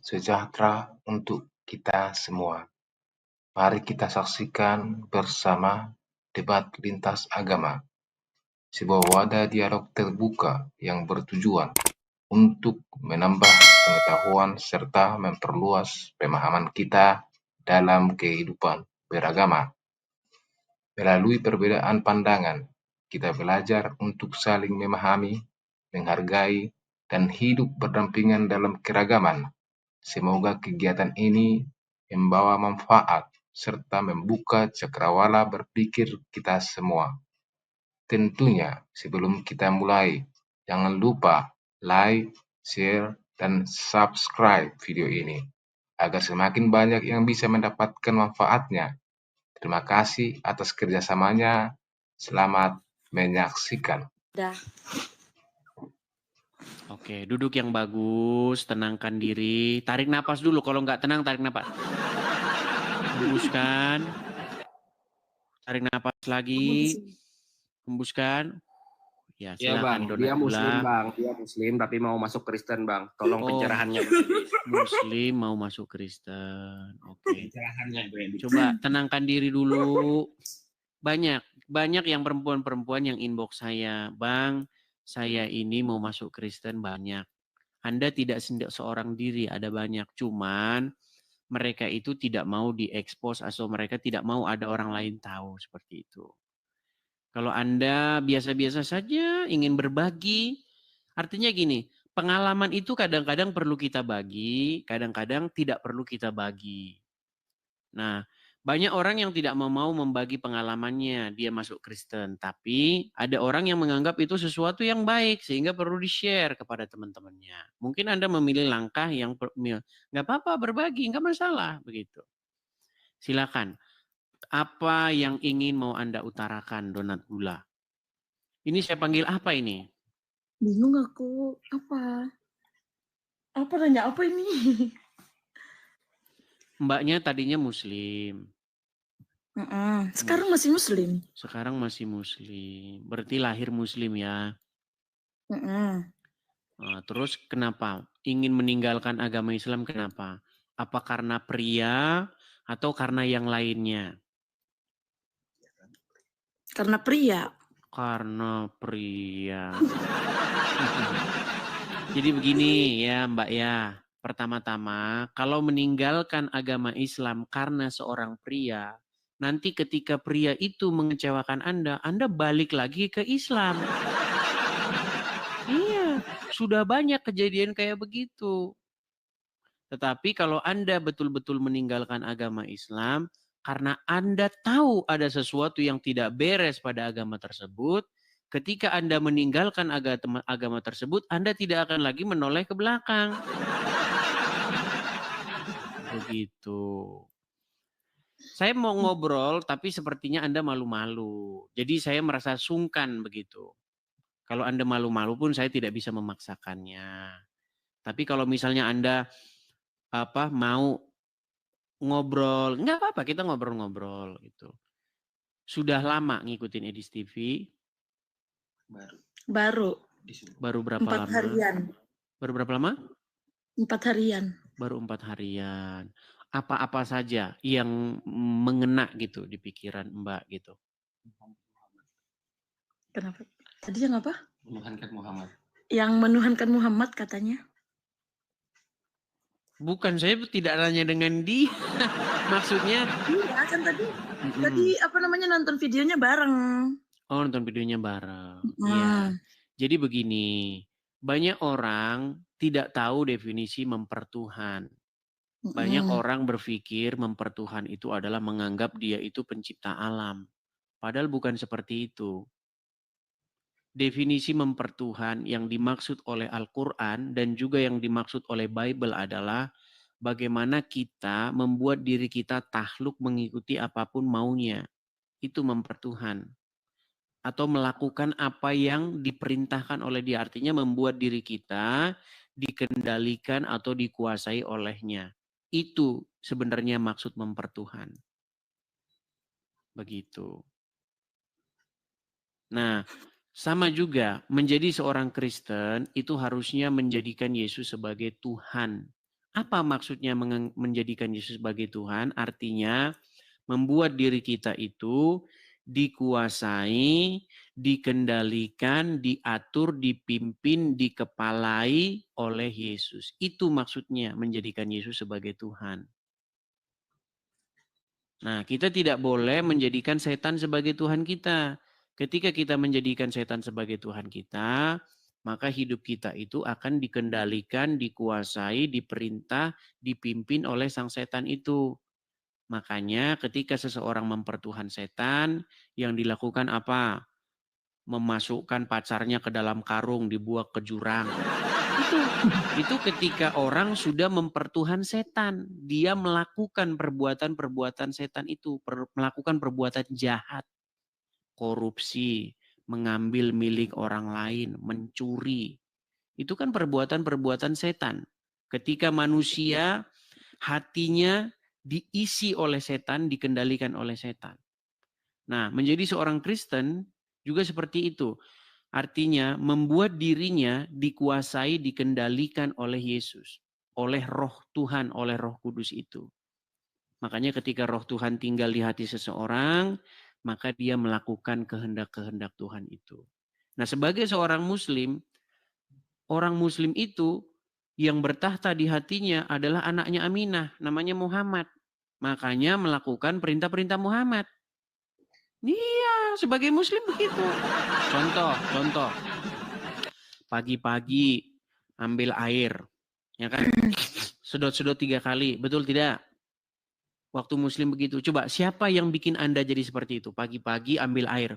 sejahtera untuk kita semua. Mari kita saksikan bersama debat lintas agama, sebuah wadah dialog terbuka yang bertujuan untuk menambah pengetahuan serta memperluas pemahaman kita dalam kehidupan beragama. Melalui perbedaan pandangan, kita belajar untuk saling memahami, menghargai, dan hidup berdampingan dalam keragaman. Semoga kegiatan ini membawa manfaat serta membuka cakrawala berpikir kita semua. Tentunya sebelum kita mulai, jangan lupa like, share, dan subscribe video ini agar semakin banyak yang bisa mendapatkan manfaatnya. Terima kasih atas kerjasamanya. Selamat menyaksikan. Oke, duduk yang bagus, tenangkan diri, tarik napas dulu. Kalau nggak tenang, tarik napas. Hembuskan, tarik napas lagi, hembuskan. Ya, Ya bang, silakan dia Donat muslim Gula. bang, dia muslim tapi mau masuk Kristen bang. Tolong pencerahannya. Muslim mau masuk Kristen. Oke. Pencerahannya Bu. Coba tenangkan diri dulu. Banyak yang perempuan-perempuan yang inbox saya, Bang, saya ini mau masuk Kristen banyak. Anda tidak seorang diri, ada banyak. Cuman mereka itu tidak mau diekspos atau mereka tidak mau ada orang lain tahu seperti itu. Kalau Anda biasa-biasa saja ingin berbagi, artinya gini, pengalaman itu kadang-kadang perlu kita bagi, kadang-kadang tidak perlu kita bagi. Nah, banyak orang yang tidak mau membagi pengalamannya, dia masuk Kristen. Tapi ada orang yang menganggap itu sesuatu yang baik, sehingga perlu di-share kepada teman-temannya. Mungkin Anda memilih langkah yang nggak apa-apa berbagi, nggak masalah begitu. Silakan. Apa yang ingin mau Anda utarakan, Donat Gula? Ini saya panggil apa ini? Bingung aku. Apa? Apa nanya apa ini? Mbaknya tadinya Muslim. Sekarang masih Muslim. Sekarang masih Muslim. Berarti lahir Muslim ya. Nah, terus kenapa? Ingin meninggalkan agama Islam kenapa? Apa karena pria atau karena yang lainnya? Karena pria. Karena pria. Jadi begini ya Mbak ya. Pertama-tama, kalau meninggalkan agama Islam karena seorang pria, nanti ketika pria itu mengecewakan Anda balik lagi ke Islam. Iya, sudah banyak kejadian kayak begitu. Tetapi kalau Anda betul-betul meninggalkan agama Islam, karena Anda tahu ada sesuatu yang tidak beres pada agama tersebut, ketika Anda meninggalkan agama tersebut, Anda tidak akan lagi menoleh ke belakang. Begitu. Saya mau ngobrol, tapi sepertinya Anda malu-malu. Jadi saya merasa sungkan begitu. Kalau Anda malu-malu pun saya tidak bisa memaksakannya. Tapi kalau misalnya Anda mau ngobrol, nggak apa-apa, kita ngobrol-ngobrol gitu. Sudah lama ngikutin Edis TV? Baru. Baru berapa 4 lama? harian. Baru berapa lama? 4 harian. Baru 4 harian. Apa-apa saja yang mengena gitu di pikiran Mbak gitu? Kenapa? Tadi yang apa? Menuhankan Muhammad. Yang menuhankan Muhammad katanya. Bukan, saya tidak nanya dengan dia. Maksudnya? Iya kan tadi nonton videonya bareng. Oh, nonton videonya bareng. Iya. Jadi begini, banyak orang tidak tahu definisi mempertuhan. Banyak orang berpikir mempertuhan itu adalah menganggap dia itu pencipta alam. Padahal bukan seperti itu. Definisi mempertuhan yang dimaksud oleh Al-Quran dan juga yang dimaksud oleh Bible adalah bagaimana kita membuat diri kita takluk mengikuti apapun maunya. Itu mempertuhan. Atau melakukan apa yang diperintahkan oleh dia. Artinya membuat diri kita dikendalikan atau dikuasai olehnya. Itu sebenarnya maksud mempertuhan. Begitu. Nah, sama juga menjadi seorang Kristen itu harusnya menjadikan Yesus sebagai Tuhan. Apa maksudnya menjadikan Yesus sebagai Tuhan? Artinya membuat diri kita itu dikuasai, dikendalikan, diatur, dipimpin, dikepalai oleh Yesus. Itu maksudnya menjadikan Yesus sebagai Tuhan. Nah, kita tidak boleh menjadikan setan sebagai Tuhan kita. Ketika kita menjadikan setan sebagai Tuhan kita, maka hidup kita itu akan dikendalikan, dikuasai, diperintah, dipimpin oleh sang setan itu. Makanya ketika seseorang mempertuhan setan, yang dilakukan apa? Memasukkan pacarnya ke dalam karung, dibuang ke jurang. Itu ketika orang sudah mempertuhan setan. Dia melakukan perbuatan-perbuatan setan itu. Melakukan perbuatan jahat. Korupsi, mengambil milik orang lain, mencuri. Itu kan perbuatan-perbuatan setan. Ketika manusia hatinya diisi oleh setan, dikendalikan oleh setan. Nah, menjadi seorang Kristen juga seperti itu. Artinya membuat dirinya dikuasai, dikendalikan oleh Yesus. Oleh roh Tuhan, oleh roh kudus itu. Makanya ketika roh Tuhan tinggal di hati seseorang, maka dia melakukan kehendak-kehendak Tuhan itu. Nah, sebagai seorang muslim, orang muslim itu yang bertahta di hatinya adalah anaknya Aminah, namanya Muhammad. Makanya melakukan perintah-perintah Muhammad. Iya, sebagai muslim begitu. Contoh. Pagi-pagi ambil air, ya kan? Sedot-sedot 3 kali, betul tidak? Waktu muslim begitu. Coba siapa yang bikin Anda jadi seperti itu? Pagi-pagi ambil air,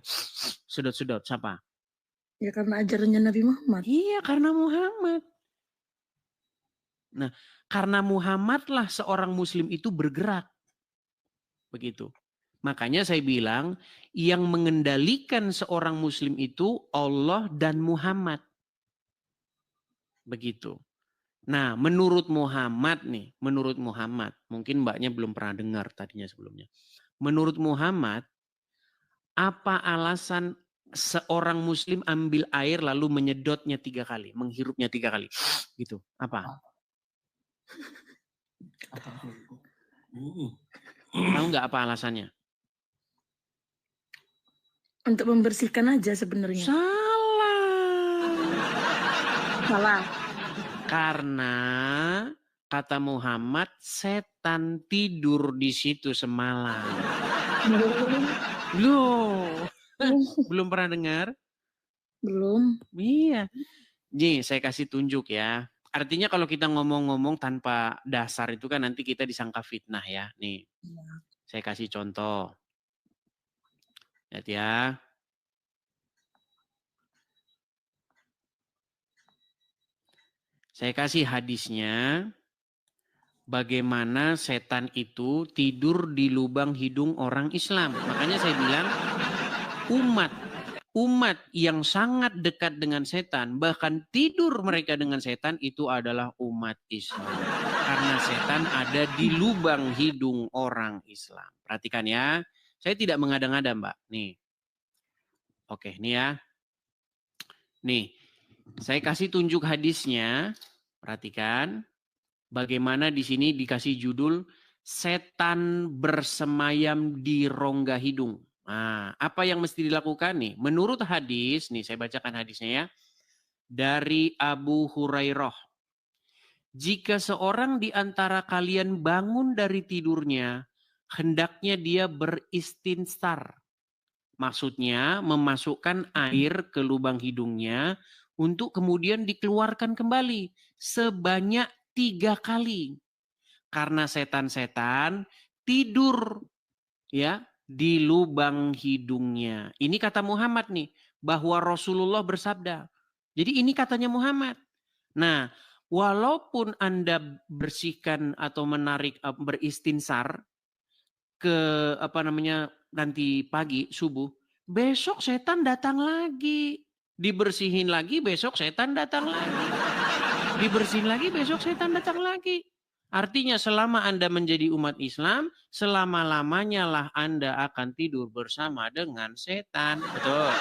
sedot-sedot, siapa? Ya karena ajarannya Nabi Muhammad. Iya, karena Muhammad. Nah, karena Muhammadlah seorang muslim itu bergerak. Begitu. Makanya saya bilang, yang mengendalikan seorang muslim itu Allah dan Muhammad. Begitu. Nah, menurut Muhammad, mungkin mbaknya belum pernah dengar tadinya sebelumnya. Menurut Muhammad, apa alasan seorang muslim ambil air lalu menyedotnya 3 kali, menghirupnya 3 kali? Gitu. Apa? Tahu nggak apa alasannya? Untuk membersihkan aja sebenarnya. Salah. Karena kata Muhammad, setan tidur di situ semalam. Loh, belum pernah dengar? Belum. Iya. Nih, saya kasih tunjuk ya. Artinya kalau kita ngomong-ngomong tanpa dasar itu kan nanti kita disangka fitnah ya. Nih, saya kasih contoh. Lihat ya. Saya kasih hadisnya. Bagaimana setan itu tidur di lubang hidung orang Islam. Makanya saya bilang umat yang sangat dekat dengan setan, bahkan tidur mereka dengan setan itu adalah umat Islam. Karena setan ada di lubang hidung orang Islam. Perhatikan ya. Saya tidak mengada-ngada, Mbak. Nih. Oke, nih ya. Nih. Saya kasih tunjuk hadisnya. Perhatikan. Bagaimana di sini dikasih judul setan bersemayam di rongga hidung. Nah, apa yang mesti dilakukan nih? Menurut hadis, nih saya bacakan hadisnya ya. Dari Abu Hurairah. Jika seorang di antara kalian bangun dari tidurnya, hendaknya dia beristinsar. Maksudnya memasukkan air ke lubang hidungnya untuk kemudian dikeluarkan kembali sebanyak 3 kali. Karena setan-setan tidur ya di lubang hidungnya. Ini kata Muhammad nih, bahwa Rasulullah bersabda. Jadi ini katanya Muhammad. Nah, walaupun Anda bersihkan atau menarik beristinsar ke nanti pagi subuh, besok setan datang lagi. Dibersihin lagi, besok setan datang lagi. Dibersihin lagi, besok setan datang lagi. Artinya selama Anda menjadi umat Islam, selama-lamanya lah Anda akan tidur bersama dengan setan. Betul.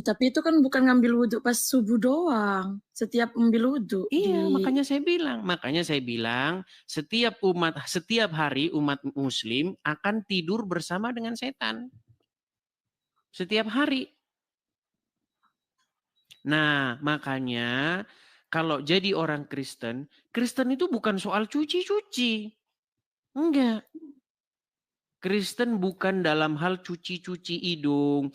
Tapi itu kan bukan ngambil wudhu pas subuh doang. Setiap ambil wudhu. Iya, makanya saya bilang setiap hari umat muslim akan tidur bersama dengan setan. Setiap hari. Nah, makanya kalau jadi orang Kristen itu bukan soal cuci-cuci. Enggak. Kristen bukan dalam hal cuci-cuci hidung,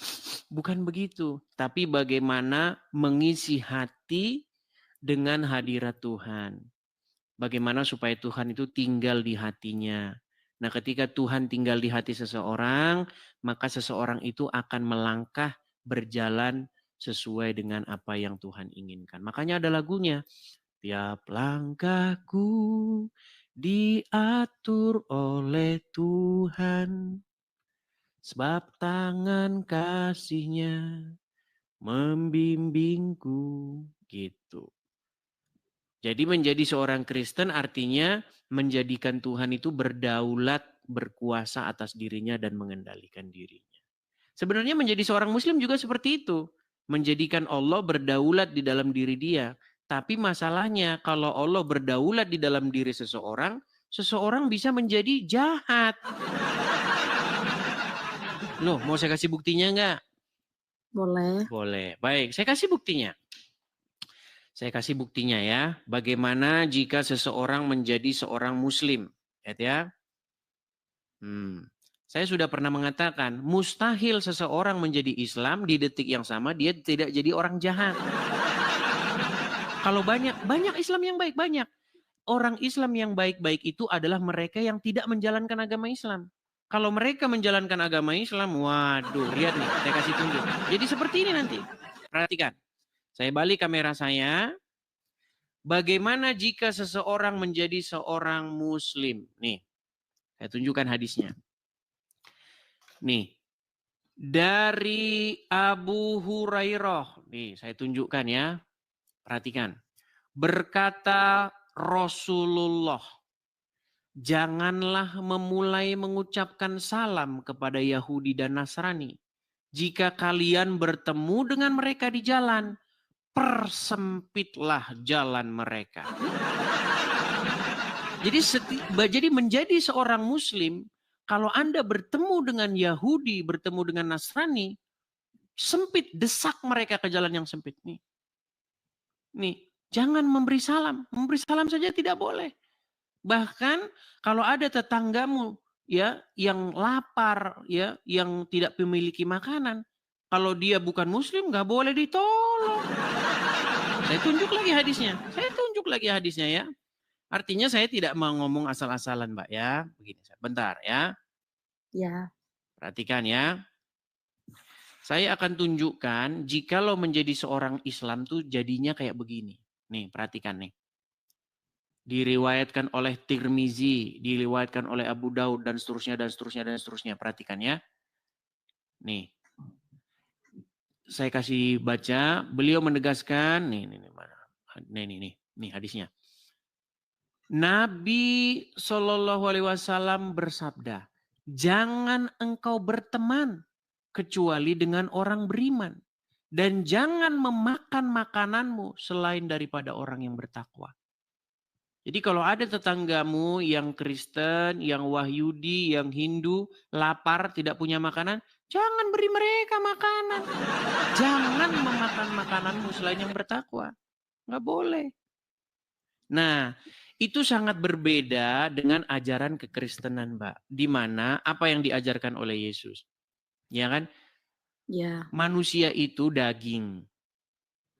bukan begitu. Tapi bagaimana mengisi hati dengan hadirat Tuhan. Bagaimana supaya Tuhan itu tinggal di hatinya. Nah, ketika Tuhan tinggal di hati seseorang, maka seseorang itu akan melangkah berjalan sesuai dengan apa yang Tuhan inginkan. Makanya ada lagunya. Tiap langkahku diatur oleh Tuhan, sebab tangan kasih-Nya membimbingku, gitu. Jadi menjadi seorang Kristen artinya menjadikan Tuhan itu berdaulat, berkuasa atas dirinya dan mengendalikan dirinya. Sebenarnya menjadi seorang Muslim juga seperti itu. Menjadikan Allah berdaulat di dalam diri dia. Tapi masalahnya kalau Allah berdaulat di dalam diri seseorang, seseorang bisa menjadi jahat. Loh, mau saya kasih buktinya enggak? Boleh. Boleh. Baik, saya kasih buktinya. Saya kasih buktinya ya. Bagaimana jika seseorang menjadi seorang Muslim. Lihat ya. Saya sudah pernah mengatakan, mustahil seseorang menjadi Islam di detik yang sama dia tidak jadi orang jahat. Kalau banyak Islam yang baik, banyak. Orang Islam yang baik-baik itu adalah mereka yang tidak menjalankan agama Islam. Kalau mereka menjalankan agama Islam, waduh, lihat nih, saya kasih tunjuk. Jadi seperti ini nanti. Perhatikan. Saya balik kamera saya. Bagaimana jika seseorang menjadi seorang Muslim? Nih, saya tunjukkan hadisnya. Nih, dari Abu Hurairah. Nih, saya tunjukkan ya. Perhatikan. Berkata Rasulullah, janganlah memulai mengucapkan salam kepada Yahudi dan Nasrani. Jika kalian bertemu dengan mereka di jalan, persempitlah jalan mereka. Jadi menjadi seorang Muslim, kalau Anda bertemu dengan Yahudi, bertemu dengan Nasrani, sempit, desak mereka ke jalan yang sempit. Nih, jangan memberi salam. Memberi salam saja tidak boleh. Bahkan kalau ada tetanggamu ya yang lapar ya, yang tidak memiliki makanan, kalau dia bukan Muslim nggak boleh ditolong. Saya tunjuk lagi hadisnya ya. Artinya saya tidak mau ngomong asal-asalan, Mbak ya. Begini, bentar ya. Ya. Perhatikan ya. Saya akan tunjukkan jikalau menjadi seorang Islam tuh jadinya kayak begini. Nih, perhatikan nih. Diriwayatkan oleh Tirmizi, diriwayatkan oleh Abu Daud dan seterusnya. Perhatikan ya. Nih. Saya kasih baca, beliau menegaskan, nih hadisnya. Nabi SAW bersabda, jangan engkau berteman kecuali dengan orang beriman. Dan jangan memakan makananmu selain daripada orang yang bertakwa. Jadi kalau ada tetanggamu yang Kristen, yang Wahyudi, yang Hindu, lapar, tidak punya makanan, jangan beri mereka makanan. Jangan memakan makananmu selain yang bertakwa. Nggak boleh. Nah, itu sangat berbeda dengan ajaran kekristenan, Mbak. Di mana apa yang diajarkan oleh Yesus? Ya kan? Ya. Manusia itu daging.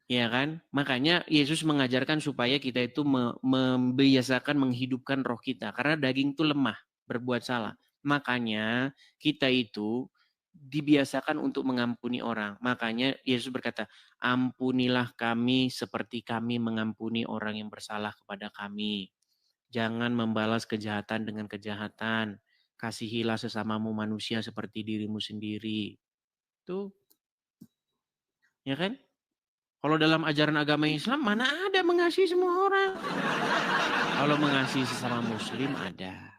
Ya kan? Makanya Yesus mengajarkan supaya kita itu membiasakan menghidupkan roh kita. Karena daging itu lemah, berbuat salah. Makanya kita itu dibiasakan untuk mengampuni orang. Makanya Yesus berkata, ampunilah kami seperti kami mengampuni orang yang bersalah kepada kami. Jangan membalas kejahatan dengan kejahatan. Kasihilah sesamamu manusia seperti dirimu sendiri. Tuh. Ya kan? Kalau dalam ajaran agama Islam, mana ada mengasihi semua orang. Kalau mengasihi sesama Muslim ada.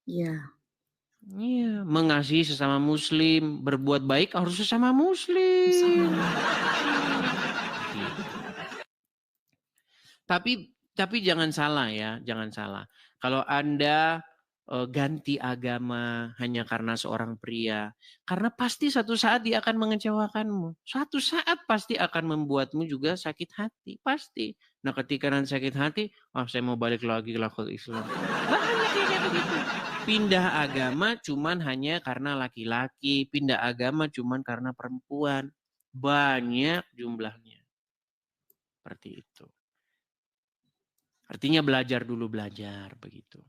Ya. Iya, mengasihi sesama muslim, berbuat baik harus sesama muslim. Gitu. Tapi jangan salah ya, jangan salah. Kalau Anda ganti agama hanya karena seorang pria, karena pasti satu saat dia akan mengecewakanmu. Suatu saat pasti akan membuatmu juga sakit hati, pasti. Nah, ketika nanti sakit hati, saya mau balik lagi ke Islam. Banyak kayak begitu. Pindah agama cuman hanya karena laki-laki, pindah agama cuman karena perempuan. Banyak jumlahnya. Seperti itu. Artinya belajar dulu, belajar begitu.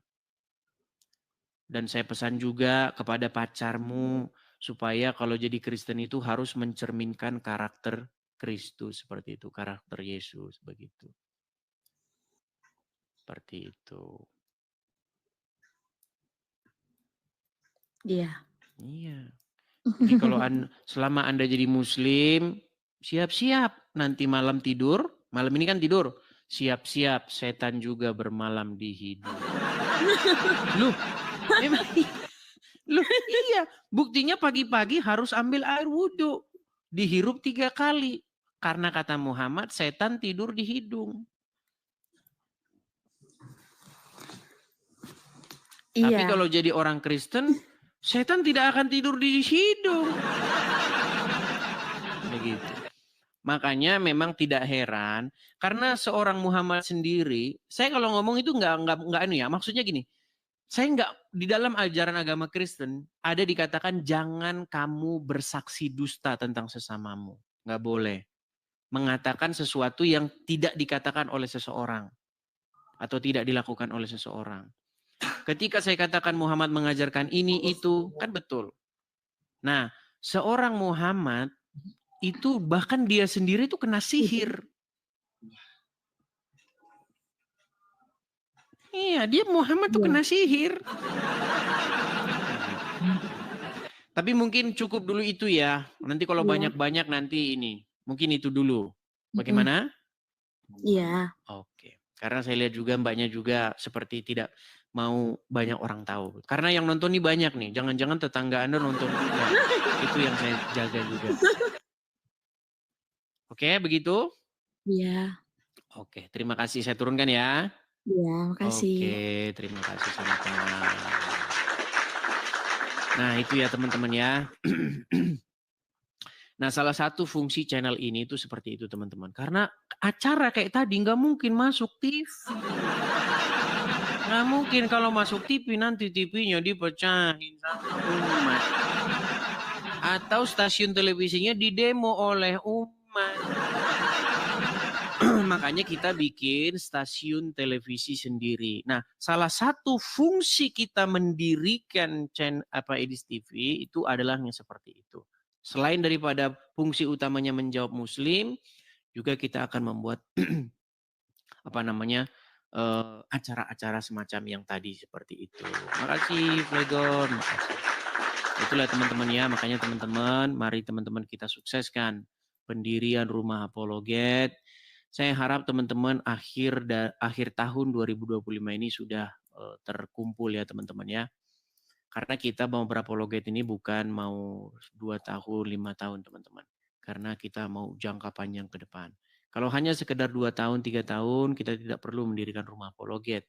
Dan saya pesan juga kepada pacarmu supaya kalau jadi Kristen itu harus mencerminkan karakter Kristus seperti itu, karakter Yesus begitu. Seperti itu. Iya. Iya. Jadi kalau selama Anda jadi muslim, siap-siap nanti malam tidur, malam ini kan tidur, siap-siap setan juga bermalam di hidung. Loh, memang loh, iya, buktinya pagi-pagi harus ambil air wudhu, dihirup 3 kali. Karena kata Muhammad, setan tidur di hidung. Iya. Tapi kalau jadi orang Kristen, setan tidak akan tidur di hidung. Begitu. Makanya memang tidak heran karena seorang Muhammad sendiri, saya kalau ngomong itu enggak ya, maksudnya gini. Saya enggak, di dalam ajaran agama Kristen ada dikatakan jangan kamu bersaksi dusta tentang sesamamu. Enggak boleh. Mengatakan sesuatu yang tidak dikatakan oleh seseorang atau tidak dilakukan oleh seseorang. Ketika saya katakan Muhammad mengajarkan ini, itu, kan betul. Nah, seorang Muhammad itu bahkan dia sendiri itu kena sihir. Iya, dia Muhammad tuh kena sihir. Tapi mungkin cukup dulu itu ya. Nanti kalau banyak-banyak nanti ini. Mungkin itu dulu. Bagaimana? Iya. Oke. Karena saya lihat juga mbaknya juga seperti tidak mau banyak orang tahu. Karena yang nonton ini banyak nih. Jangan-jangan tetangga Anda nonton juga. Itu yang saya jaga juga. Oke, begitu? Iya. Oke, terima kasih. Saya turunkan ya. Iya, makasih. Oke, terima kasih sama-sama. Nah, itu ya teman-teman ya. Nah, salah satu fungsi channel ini itu seperti itu teman-teman. Karena acara kayak tadi nggak mungkin masuk TV. Nggak mungkin kalau masuk TV nanti TV-nya dipecahin sama umat. Atau stasiun televisinya didemo oleh umat. Makanya kita bikin stasiun televisi sendiri. Nah, salah satu fungsi kita mendirikan Edis TV itu adalah yang seperti itu. Selain daripada fungsi utamanya menjawab Muslim, juga kita akan membuat acara-acara semacam yang tadi seperti itu. Makasih Flegon, makasih. Itulah teman-teman ya, makanya teman-teman, mari teman-teman kita sukseskan pendirian Rumah Apologet. Saya harap teman-teman akhir tahun 2025 ini sudah terkumpul ya teman-teman ya. Karena kita mau berapologet ini bukan mau 2 tahun, 5 tahun teman-teman. Karena kita mau jangka panjang ke depan. Kalau hanya sekedar 2 tahun, 3 tahun, kita tidak perlu mendirikan Rumah Apologet.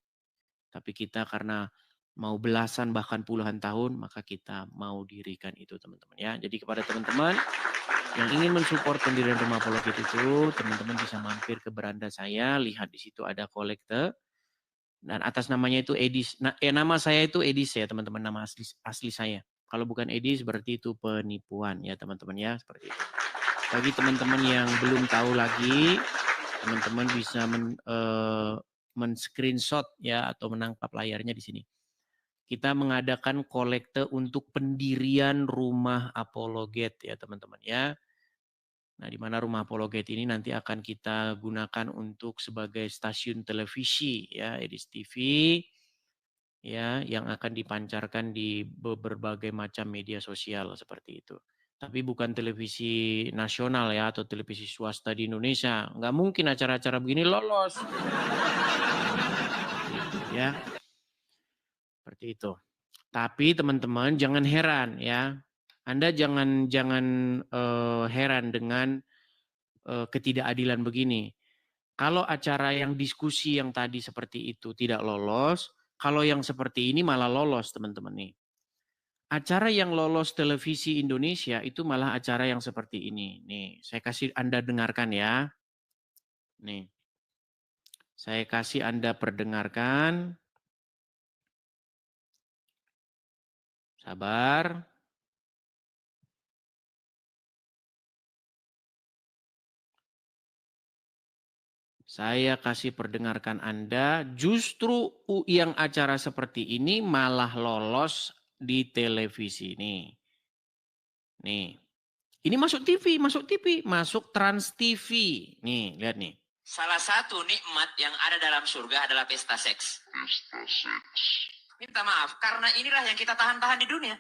Tapi kita karena mau belasan bahkan puluhan tahun, maka kita mau dirikan itu teman-teman ya. Jadi kepada teman-teman yang ingin mensupport pendirian Rumah Apologet itu, teman-teman bisa mampir ke beranda saya, lihat di situ ada kolekte. Dan atas namanya itu Edis. Nama saya itu Edis ya teman-teman, nama asli saya. Kalau bukan Edis berarti itu penipuan ya teman-teman ya, seperti itu. Bagi teman-teman yang belum tahu lagi, teman-teman bisa men-screenshot ya atau menangkap layarnya di sini. Kita mengadakan kolekte untuk pendirian Rumah Apologet ya teman-teman ya. Nah, di mana Rumah Apologet ini nanti akan kita gunakan untuk sebagai stasiun televisi ya, Edis TV ya, yang akan dipancarkan di berbagai macam media sosial seperti itu. Tapi bukan televisi nasional ya atau televisi swasta di Indonesia. Nggak mungkin acara-acara begini lolos. Seperti itu ya. Seperti itu. Tapi teman-teman jangan heran ya. Anda jangan heran dengan ketidakadilan begini. Kalau acara yang diskusi yang tadi seperti itu tidak lolos, kalau yang seperti ini malah lolos teman-teman nih. Acara yang lolos televisi Indonesia itu malah acara yang seperti ini. Nih, saya kasih Anda dengarkan ya. Nih. Saya kasih Anda perdengarkan. Sabar. Saya kasih perdengarkan Anda, justru yang acara seperti ini malah lolos di televisi nih. Nih. Ini masuk TV, masuk Trans TV. Nih, lihat nih. Salah satu nikmat yang ada dalam surga adalah pesta seks. Minta maaf, karena inilah yang kita tahan-tahan di dunia.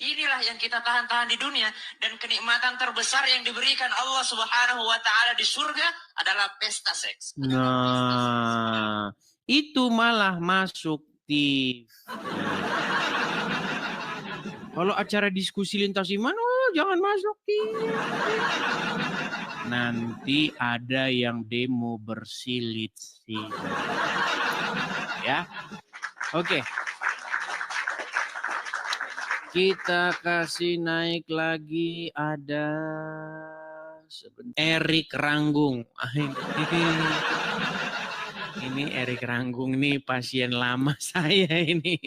Inilah yang kita tahan-tahan di dunia. Dan kenikmatan terbesar yang diberikan Allah Subhanahu wa Ta'ala di surga adalah pesta seks. Nah, itu malah masuk TV. Kalau acara diskusi lintas iman, oh jangan masuk TV. Nanti ada yang demo bersilit-silit. Ya, oke. Kita kasih naik lagi, ada Erik Ranggung. Ini Erik Ranggung nih pasien lama saya ini.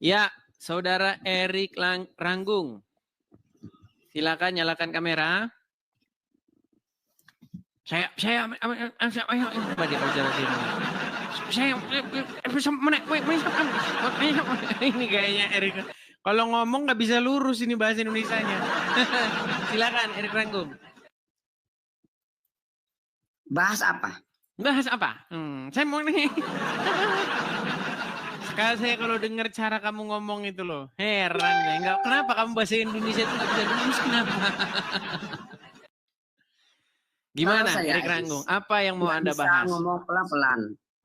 Ya, Saudara Erik Ranggung. Silakan nyalakan kamera. Saya ini kayaknya Erik. Kalau ngomong nggak bisa lurus ini bahasa Indonesianya. Silakan Erik Ranggung. Bahas apa? Bahas apa? Saya mau nih. Sekarang saya kalau dengar cara kamu ngomong itu loh, heran ya. Enggak, kenapa kamu bahasa Indonesia itu nggak bisa lurus, kenapa? Gimana Erik Ranggung? Apa yang mau Anda bahas? Bisa ngomong pelan-pelan.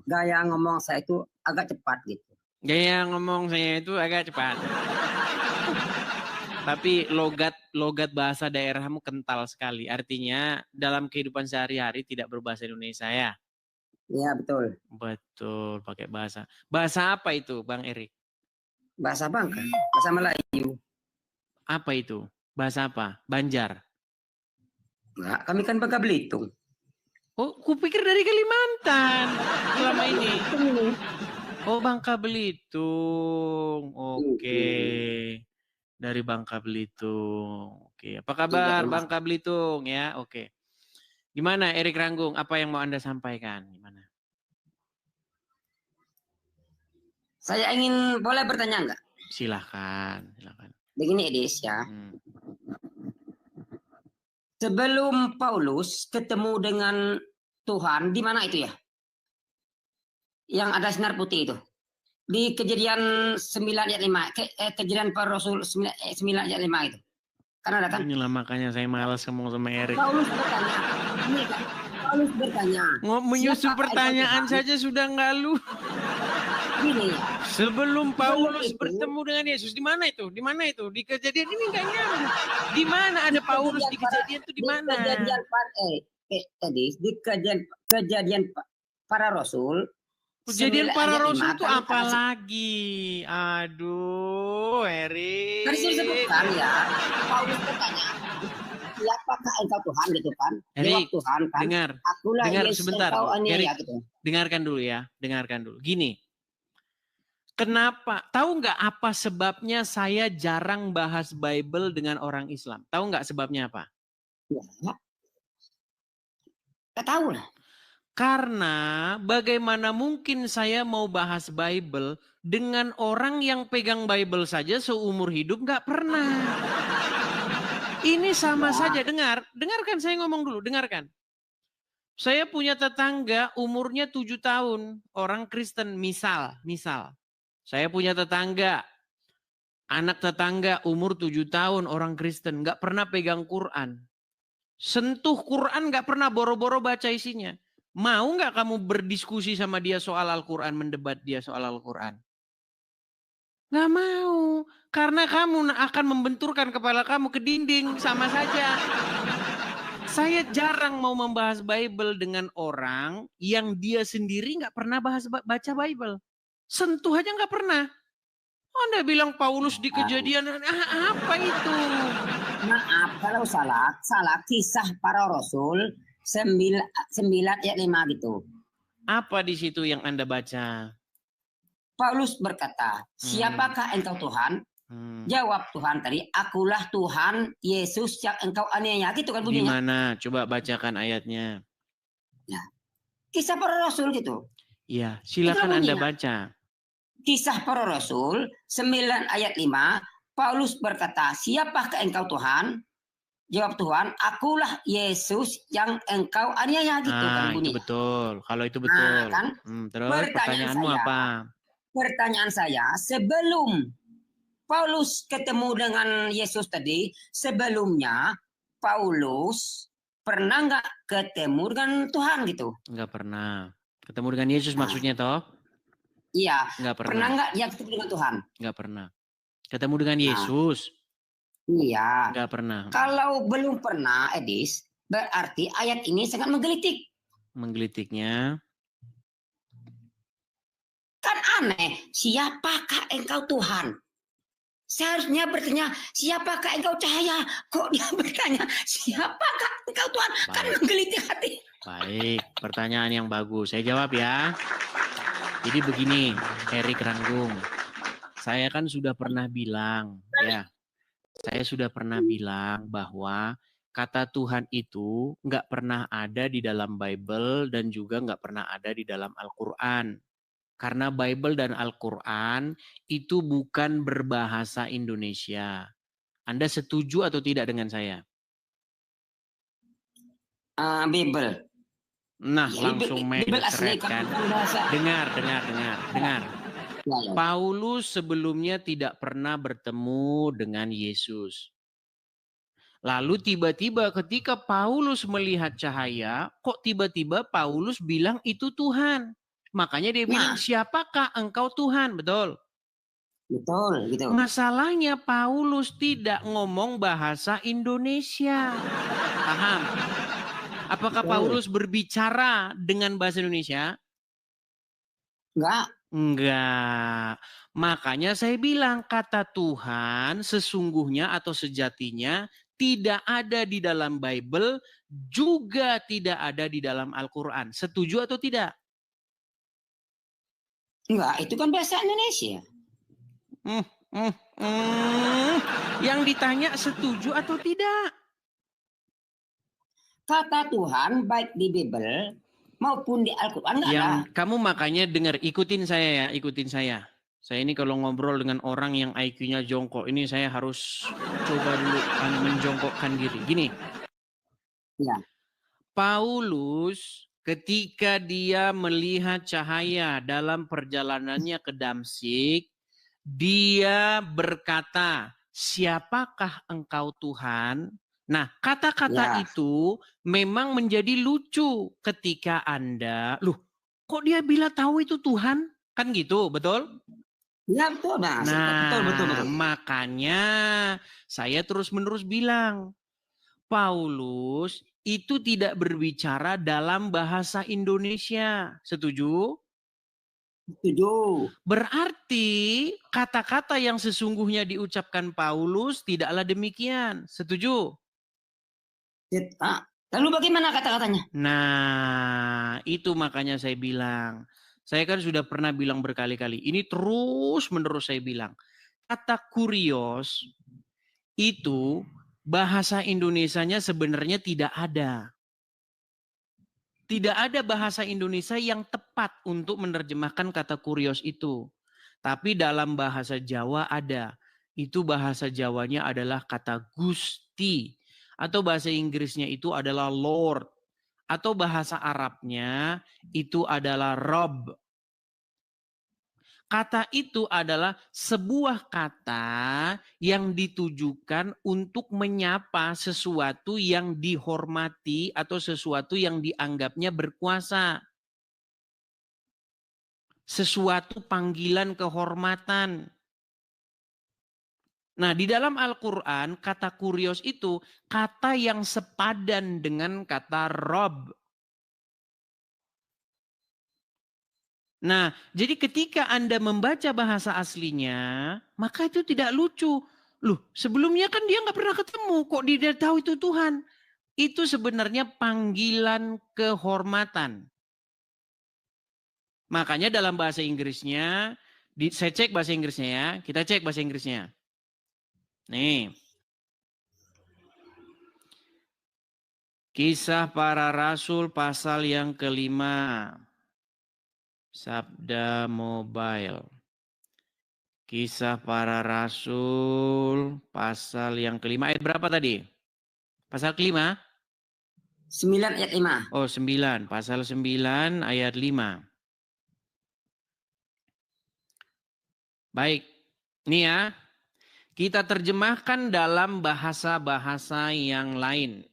Gaya ngomong saya itu agak cepat gitu. Gaya ngomong saya itu agak cepat. Tapi logat bahasa daerahmu kental sekali. Artinya dalam kehidupan sehari-hari tidak berbahasa Indonesia ya? Iya betul. Betul, pakai bahasa. Bahasa apa itu Bang Erik? Bahasa Bangka, bahasa Melayu. Apa itu? Bahasa apa? Banjar? Enggak, kami kan Bangka Belitung. Oh, kupikir dari Kalimantan selama ini. Oh, Bangka Belitung. Oke. Dari Bangka Belitung. Oke. Apa kabar Bangka Belitung ya? Oke. Gimana Erik Ranggung? Apa yang mau Anda sampaikan? Gimana? Saya ingin boleh bertanya enggak? Silahkan. Begini Edis ya. Sebelum Paulus ketemu dengan Tuhan, di mana itu ya? Yang ada sinar putih itu. Di Kejadian 9 ayat 5. Kejadian para Rasul 9 ayat 5 itu. Karena datang. Inilah makanya saya malas ngomong sama Erik. Paulus bertanya. Ini kan, Paulus bertanya. Menyusun pertanyaan saja sudah nggak lu. Gini ya. Sebelum Paulus bertemu dengan Yesus, di mana itu? Di mana itu? Di Kejadian ini nggak nyambung. Di mana ada Paulus di Kejadian itu di mana? Di Kejadian para Rasul. Kejadian para Rasul itu apa lagi? Aduh, Erik. Tadi saya sebutkan ya. Paulus bertanya. Siapakah engkau Tuhan gitu kan? Erik, Tuhan kan. dengar sebentar. Erik, gitu. Dengarkan dulu ya. Gini. Kenapa? Tahu nggak apa sebabnya saya jarang bahas Bible dengan orang Islam? Tahu nggak sebabnya apa? Ya. Nggak tahu lah. Karena bagaimana mungkin saya mau bahas Bible dengan orang yang pegang Bible saja seumur hidup nggak pernah. Ini sama saja. Dengarkan saya ngomong dulu, dengarkan. Saya punya tetangga umurnya 7 tahun, orang Kristen misal. Saya punya tetangga, anak tetangga umur 7 tahun orang Kristen, nggak pernah pegang Quran. Sentuh Quran nggak pernah boro-boro baca isinya. Mau nggak kamu berdiskusi sama dia soal Al-Quran, mendebat dia soal Al-Quran? Nggak mau. Karena kamu akan membenturkan kepala kamu ke dinding, sama saja. Saya jarang mau membahas Bible dengan orang yang dia sendiri nggak pernah baca Bible. Sentuh aja nggak pernah. Anda bilang Paulus di Kejadian, apa itu? Maaf kalau salah Kisah Para Rasul 9 ayat 5 gitu. Apa di situ yang Anda baca? Paulus berkata, siapakah engkau Tuhan? Jawab Tuhan tadi, akulah Tuhan Yesus yang engkau aniaya. Gitu kan Di bunyinya. mana? Coba bacakan ayatnya. Ya. Kisah Para Rasul gitu. Iya, silakan Anda baca. Kisah Para Rasul 9 ayat 5, Paulus berkata, siapakah engkau Tuhan? Jawab Tuhan, akulah Yesus yang engkau aniaya. Gitu kan bunyinya. Itu betul. Kalau itu betul. Kan? Terus pertanyaanmu apa? Pertanyaan saya, sebelum Paulus ketemu dengan Yesus tadi, sebelumnya Paulus pernah nggak ketemu dengan Tuhan gitu? Nggak pernah. Ketemu dengan Yesus maksudnya toh? Iya. Nggak pernah. Pernah nggak dia ketemu dengan Tuhan? Nggak pernah. Ketemu dengan Yesus? Iya. Nggak pernah. Kalau belum pernah, Edis, berarti ayat ini sangat menggelitik. Menggelitiknya? Kan aneh, siapakah engkau Tuhan? Seharusnya bertanya, siapakah engkau cahaya? Kok dia bertanya, siapakah engkau Tuhan? Baik. Kan menggelitik hati. Baik, pertanyaan yang bagus. Saya jawab ya. Jadi begini, Erik Ranggung. Saya kan sudah pernah bilang, ya. Saya sudah pernah bilang bahwa kata Tuhan itu nggak pernah ada di dalam Bible dan juga nggak pernah ada di dalam Al-Quran. Karena Bible dan Al-Quran itu bukan berbahasa Indonesia. Anda setuju atau tidak dengan saya? Bible. Nah, Ya, langsung Bible asli kan. bahasa. Dengar. Ya. Paulus sebelumnya tidak pernah bertemu dengan Yesus. Lalu tiba-tiba ketika Paulus melihat cahaya, kok tiba-tiba Paulus bilang itu Tuhan. Makanya dia bilang, siapakah engkau Tuhan? Betul? Betul, gitu. Masalahnya Paulus tidak ngomong bahasa Indonesia. Paham? Apakah Paulus berbicara dengan bahasa Indonesia? Enggak. Makanya saya bilang kata Tuhan sesungguhnya atau sejatinya tidak ada di dalam Bible, juga tidak ada di dalam Al-Quran. Setuju atau tidak? Enggak, itu kan bahasa Indonesia. Yang ditanya setuju atau tidak? Kata Tuhan baik di Bible maupun di Al-Quran enggak ada. Kamu makanya dengar, ikutin saya ya, ikutin saya. Saya ini kalau ngobrol dengan orang yang IQ-nya jongkok, ini saya harus coba dulu menjongkokkan diri. Gini. Ya. Paulus ketika dia melihat cahaya dalam perjalanannya ke Damsyik, dia berkata, siapakah engkau Tuhan? Nah, kata-kata itu memang menjadi lucu ketika Anda, loh, kok dia bilang tahu itu Tuhan? Kan gitu, betul? Ya, betul. Betul. Makanya saya terus-menerus bilang, Paulus itu tidak berbicara dalam bahasa Indonesia. Setuju? Setuju. Berarti kata-kata yang sesungguhnya diucapkan Paulus tidaklah demikian. Setuju? Lalu bagaimana kata-katanya? Nah, itu makanya saya bilang. Saya kan sudah pernah bilang berkali-kali. Ini terus-menerus saya bilang. Kata kurios itu bahasa Indonesianya sebenarnya tidak ada. Tidak ada bahasa Indonesia yang tepat untuk menerjemahkan kata kurios itu. Tapi dalam bahasa Jawa ada. Itu bahasa Jawanya adalah kata Gusti. Atau bahasa Inggrisnya itu adalah Lord. Atau bahasa Arabnya itu adalah Rob. Kata itu adalah sebuah kata yang ditujukan untuk menyapa sesuatu yang dihormati atau sesuatu yang dianggapnya berkuasa. Sesuatu panggilan kehormatan. Nah, di dalam Al-Quran, kata kurios itu kata yang sepadan dengan kata Rob. Nah, jadi ketika Anda membaca bahasa aslinya, maka itu tidak lucu. Loh, sebelumnya kan dia nggak pernah ketemu, kok dia tahu itu Tuhan? Itu sebenarnya panggilan kehormatan. Makanya dalam bahasa Inggrisnya, saya cek bahasa Inggrisnya ya, kita cek bahasa Inggrisnya. Nih. Kisah Para Rasul pasal yang kelima. Sabda Mobile. Kisah Para Rasul pasal yang kelima. Ayat berapa tadi? Pasal kelima? 9 ayat 5. Oh 9. Pasal 9 ayat 5. Baik. Ini ya. Kita terjemahkan dalam bahasa-bahasa yang lain.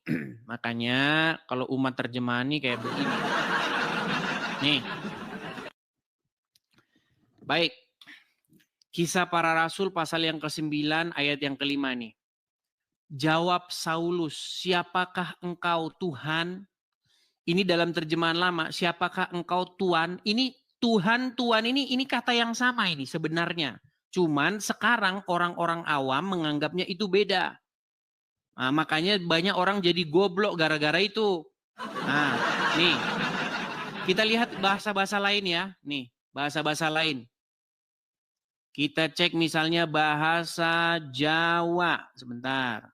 Makanya kalau umat terjemahan ini kayak begini. Nih. Baik. Kisah Para Rasul pasal yang ke-9 ayat yang kelima nih. Jawab Saulus, siapakah engkau Tuhan? Ini dalam terjemahan lama, siapakah engkau Tuhan? Ini Tuhan ini kata yang sama ini sebenarnya. Cuman sekarang orang-orang awam menganggapnya itu beda. Nah, makanya banyak orang jadi goblok gara-gara itu. Nah, nih. Kita lihat bahasa-bahasa lain ya. Nih, bahasa-bahasa lain. Kita cek misalnya bahasa Jawa. Sebentar.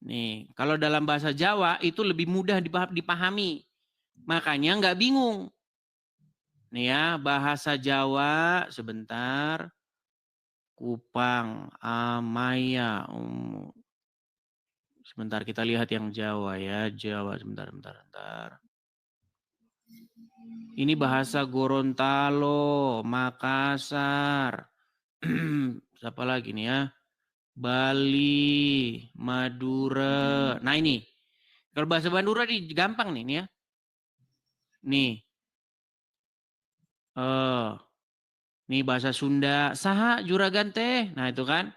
Nih, kalau dalam bahasa Jawa itu lebih mudah dipahami. Makanya nggak bingung. Nih ya, bahasa Jawa sebentar. Kupang, Amaya. Sebentar kita lihat yang Jawa ya. Jawa sebentar. Ini bahasa Gorontalo, Makassar. Siapa lagi nih ya? Bali, Madura. Nah ini. Kalau bahasa Madura nih gampang nih ya. Nih. Nih bahasa Sunda. Saha juragan teh. Nah itu kan.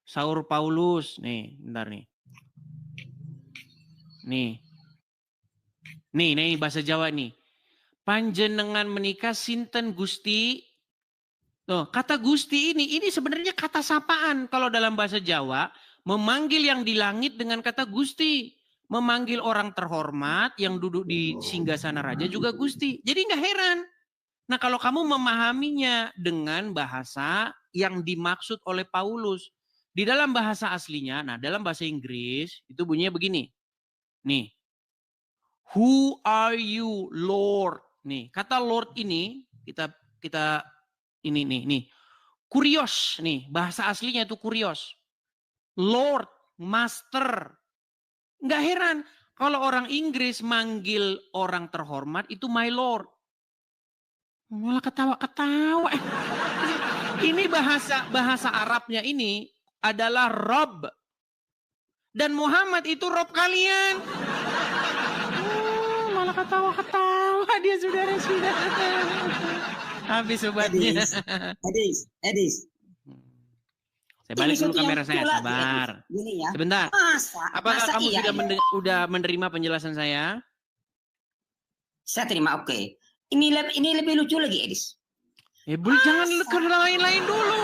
Saur Paulus. Nih, bentar nih. Nih bahasa Jawa nih. Panjenengan menikah sinten Gusti. Tuh, kata Gusti ini sebenarnya kata sapaan. Kalau dalam bahasa Jawa, memanggil yang di langit dengan kata Gusti. Memanggil orang terhormat yang duduk di singgasana raja juga Gusti. Jadi nggak heran. Nah kalau kamu memahaminya dengan bahasa yang dimaksud oleh Paulus. Di dalam bahasa aslinya, nah dalam bahasa Inggris itu bunyinya begini. Nih. Who are you, Lord? Nih, kata Lord ini kita ini nih. Kurios nih, bahasa aslinya itu kurios. Lord, master. Enggak heran kalau orang Inggris manggil orang terhormat itu my lord. Malah ketawa-ketawa. Ini bahasa Arabnya ini adalah Rob. Dan Muhammad itu Rob kalian. Malah ketawa-ketawa dia saudara-saudara. Habis sobatnya. Edis. Saya balik dulu kamera saya, sabar. Gini ya. Sebentar. Apakah kamu sudah menerima penjelasan saya? Saya terima, oke. Ini lebih lucu lagi, Edis. Boleh jangan ke lain-lain dulu.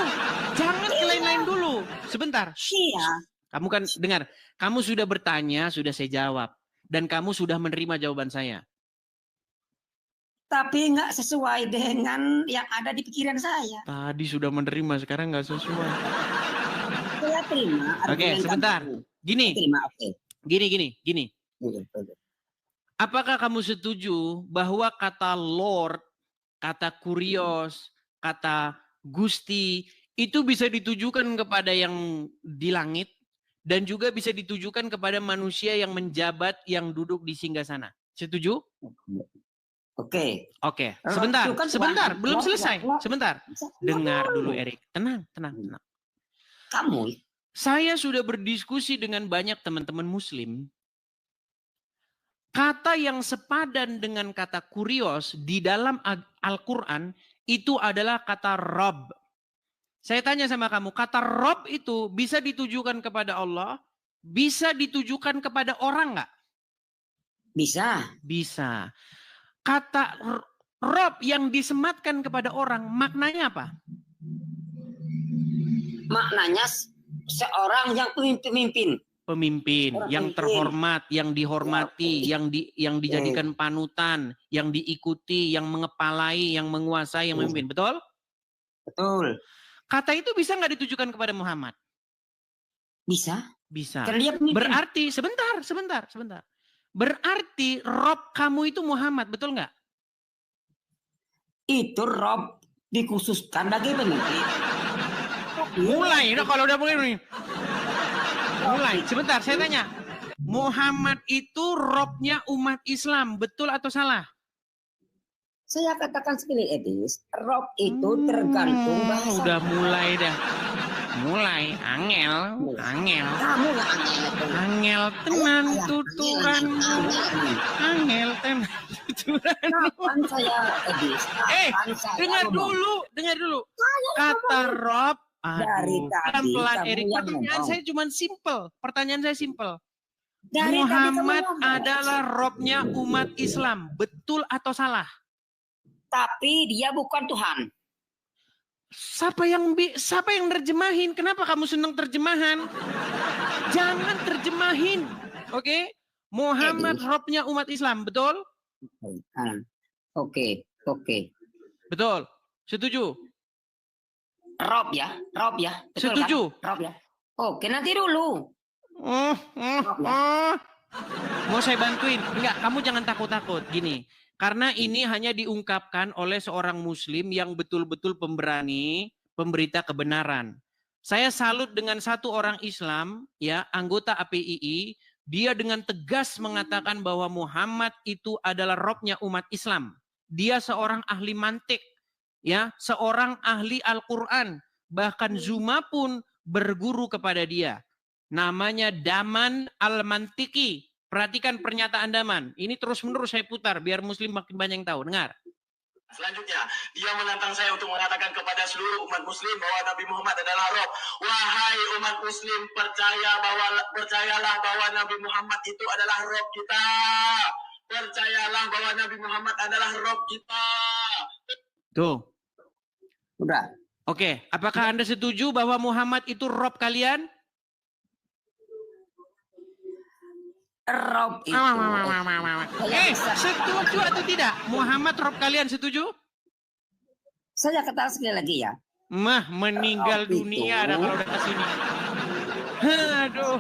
Jangan ke lain-lain dulu. Sebentar. Iya. Kamu kan dengar, kamu sudah bertanya, sudah saya jawab. Dan kamu sudah menerima jawaban saya. Tapi nggak sesuai dengan yang ada di pikiran saya. Tadi sudah menerima, sekarang nggak sesuai. Saya terima. Oke, sebentar. Gini. Terima, oke. Gini. Apakah kamu setuju bahwa kata Lord, kata kurios, kata Gusti, itu bisa ditujukan kepada yang di langit, dan juga bisa ditujukan kepada manusia yang menjabat, yang duduk di singgasana? Setuju? Oke. Oke, Rob sebentar, itu kan sebentar, Tuhan. belum Rob, selesai. Rob. Sebentar. Dengar dulu Erik. Tenang, tenang, tenang. Kamu Saya sudah berdiskusi dengan banyak teman-teman muslim. Kata yang sepadan dengan kata kurios di dalam Al-Quran itu adalah kata Rob. Saya tanya sama kamu, kata Rob itu bisa ditujukan kepada Allah, bisa ditujukan kepada orang nggak? bisa. Bisa. Kata Rob yang disematkan kepada orang, maknanya apa? Maknanya seorang yang pemimpin. Pemimpin, Orang yang pemimpin. terhormat, yang dihormati, Ya, yang dijadikan panutan, yang diikuti, yang mengepalai, yang menguasai, yang memimpin. Betul? Betul. Kata itu bisa nggak ditujukan kepada Muhammad? Bisa. Bisa. Karena dia pemimpin. Berarti, sebentar. Berarti Rob kamu itu Muhammad, betul nggak? Itu Rob dikhususkan bagi pemimpin. Mulai, nah kalau udah mulai. Mulai, sebentar saya tanya. Muhammad itu Robnya umat Islam, betul atau salah? Saya katakan sekali Edis, Rob itu tergantung bahasa. Udah mulai dah. Mulai, angel. Kamu nggak angel. Angel tenan tuturanmu. Angel tenan tuturanmu. Kapan saya Edis? Kapan saya dengar ngomong? dulu. Kata Rob, Dari aduh, tadi pelan-pelan kamu Erik. yang Pertanyaan ngomong. saya cuma simple. Pertanyaan saya simple. Dari tadi kamu Muhammad ngomong. adalah Robnya umat Islam, betul atau salah? Tapi dia bukan Tuhan. Siapa yang nerjemahin? Kenapa kamu senang terjemahan? Jangan terjemahin, oke? Muhammad Robnya umat Islam, betul? Oke. Betul. Setuju? Rob ya. Betul Setuju. kan? Rob ya. Oke, nanti dulu. Mau saya bantuin? Enggak, kamu jangan takut-takut. Gini, karena ini hanya diungkapkan oleh seorang muslim yang betul-betul pemberani, pemberita kebenaran. Saya salut dengan satu orang Islam, ya, anggota APII, dia dengan tegas mengatakan bahwa Muhammad itu adalah Robnya umat Islam. Dia seorang ahli mantik, ya, seorang ahli Al-Quran. Bahkan Zuma pun berguru kepada dia. Namanya Daman Al-Mantiki. Perhatikan pernyataan Daman. Ini terus-menerus saya putar biar muslim makin banyak yang tahu. Dengar. Selanjutnya, dia menantang saya untuk mengatakan kepada seluruh umat muslim bahwa Nabi Muhammad adalah Rob. Wahai umat muslim, percayalah bahwa Nabi Muhammad itu adalah Rob kita. Percayalah bahwa Nabi Muhammad adalah Rob kita. Tuh. Udah. Oke, apakah Anda setuju bahwa Muhammad itu Rob kalian? Rob itu. Setuju atau tidak? Muhammad Rob kalian setuju? Saya katakan sekali lagi ya. Meninggal Rob dunia itu. ada kalau udah kesini. Aduh.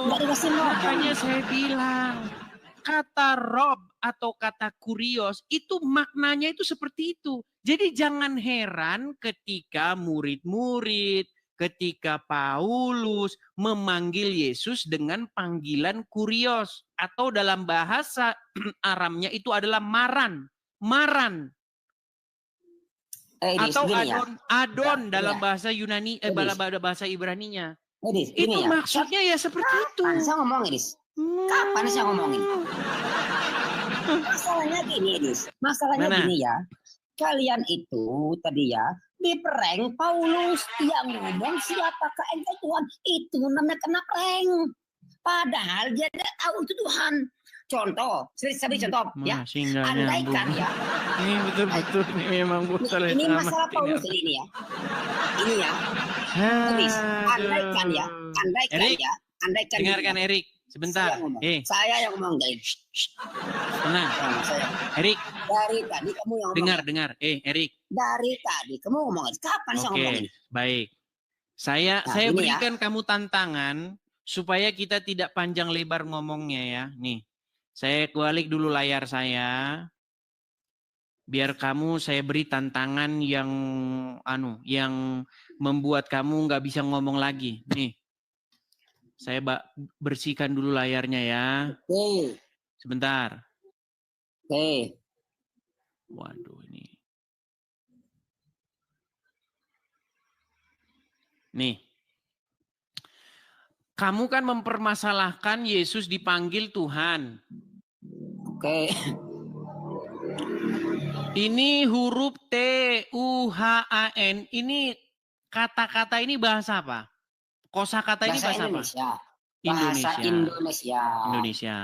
Nggak dikasih ngomong. Makanya saya bilang, kata Rob atau kata kurios itu maknanya itu seperti itu. Jadi jangan heran ketika murid-murid, ketika Paulus memanggil Yesus dengan panggilan kurios. Atau dalam bahasa Aramnya itu adalah maran. Atau adon dalam bahasa Yunani, bahasa Ibraninya. Itu maksudnya ya seperti itu. Kapan saya ngomong, Edis? Kapan saya ngomongin? Masalahnya gini, Edis. Masalahnya gini ya. Kalian itu tadi ya di-prank Paulus yang ngomong siapakah engkau Tuhan. Itu namanya kena prank. Padahal dia tidak tahu itu Tuhan. Contoh, saya beri contoh ya. Andaikan ya. Ini betul-betul ini memang salah. Ini masalah Paulus ini ya. Ini ya. Edis, andaikan ya. Dengarkan Erik. Sebentar. Saya yang ngomong guys. Tenang. Erik. Dari tadi kamu yang ngomong. Dengar. Erik. Dari tadi kamu ngomong. Kapan saya ngomong ini? Baik. Saya berikan kamu tantangan supaya kita tidak panjang lebar ngomongnya ya. Nih. Saya balik dulu layar saya. Biar kamu saya beri tantangan yang membuat kamu nggak bisa ngomong lagi. Nih. Saya bersihkan dulu layarnya ya. Sebentar. Oke. Waduh ini. Nih. Kamu kan mempermasalahkan Yesus dipanggil Tuhan. Oke. Ini huruf T-U-H-A-N. Ini kata-kata ini bahasa apa? Kosakata ini bahasa apa? Indonesia. Bahasa Indonesia. Indonesia.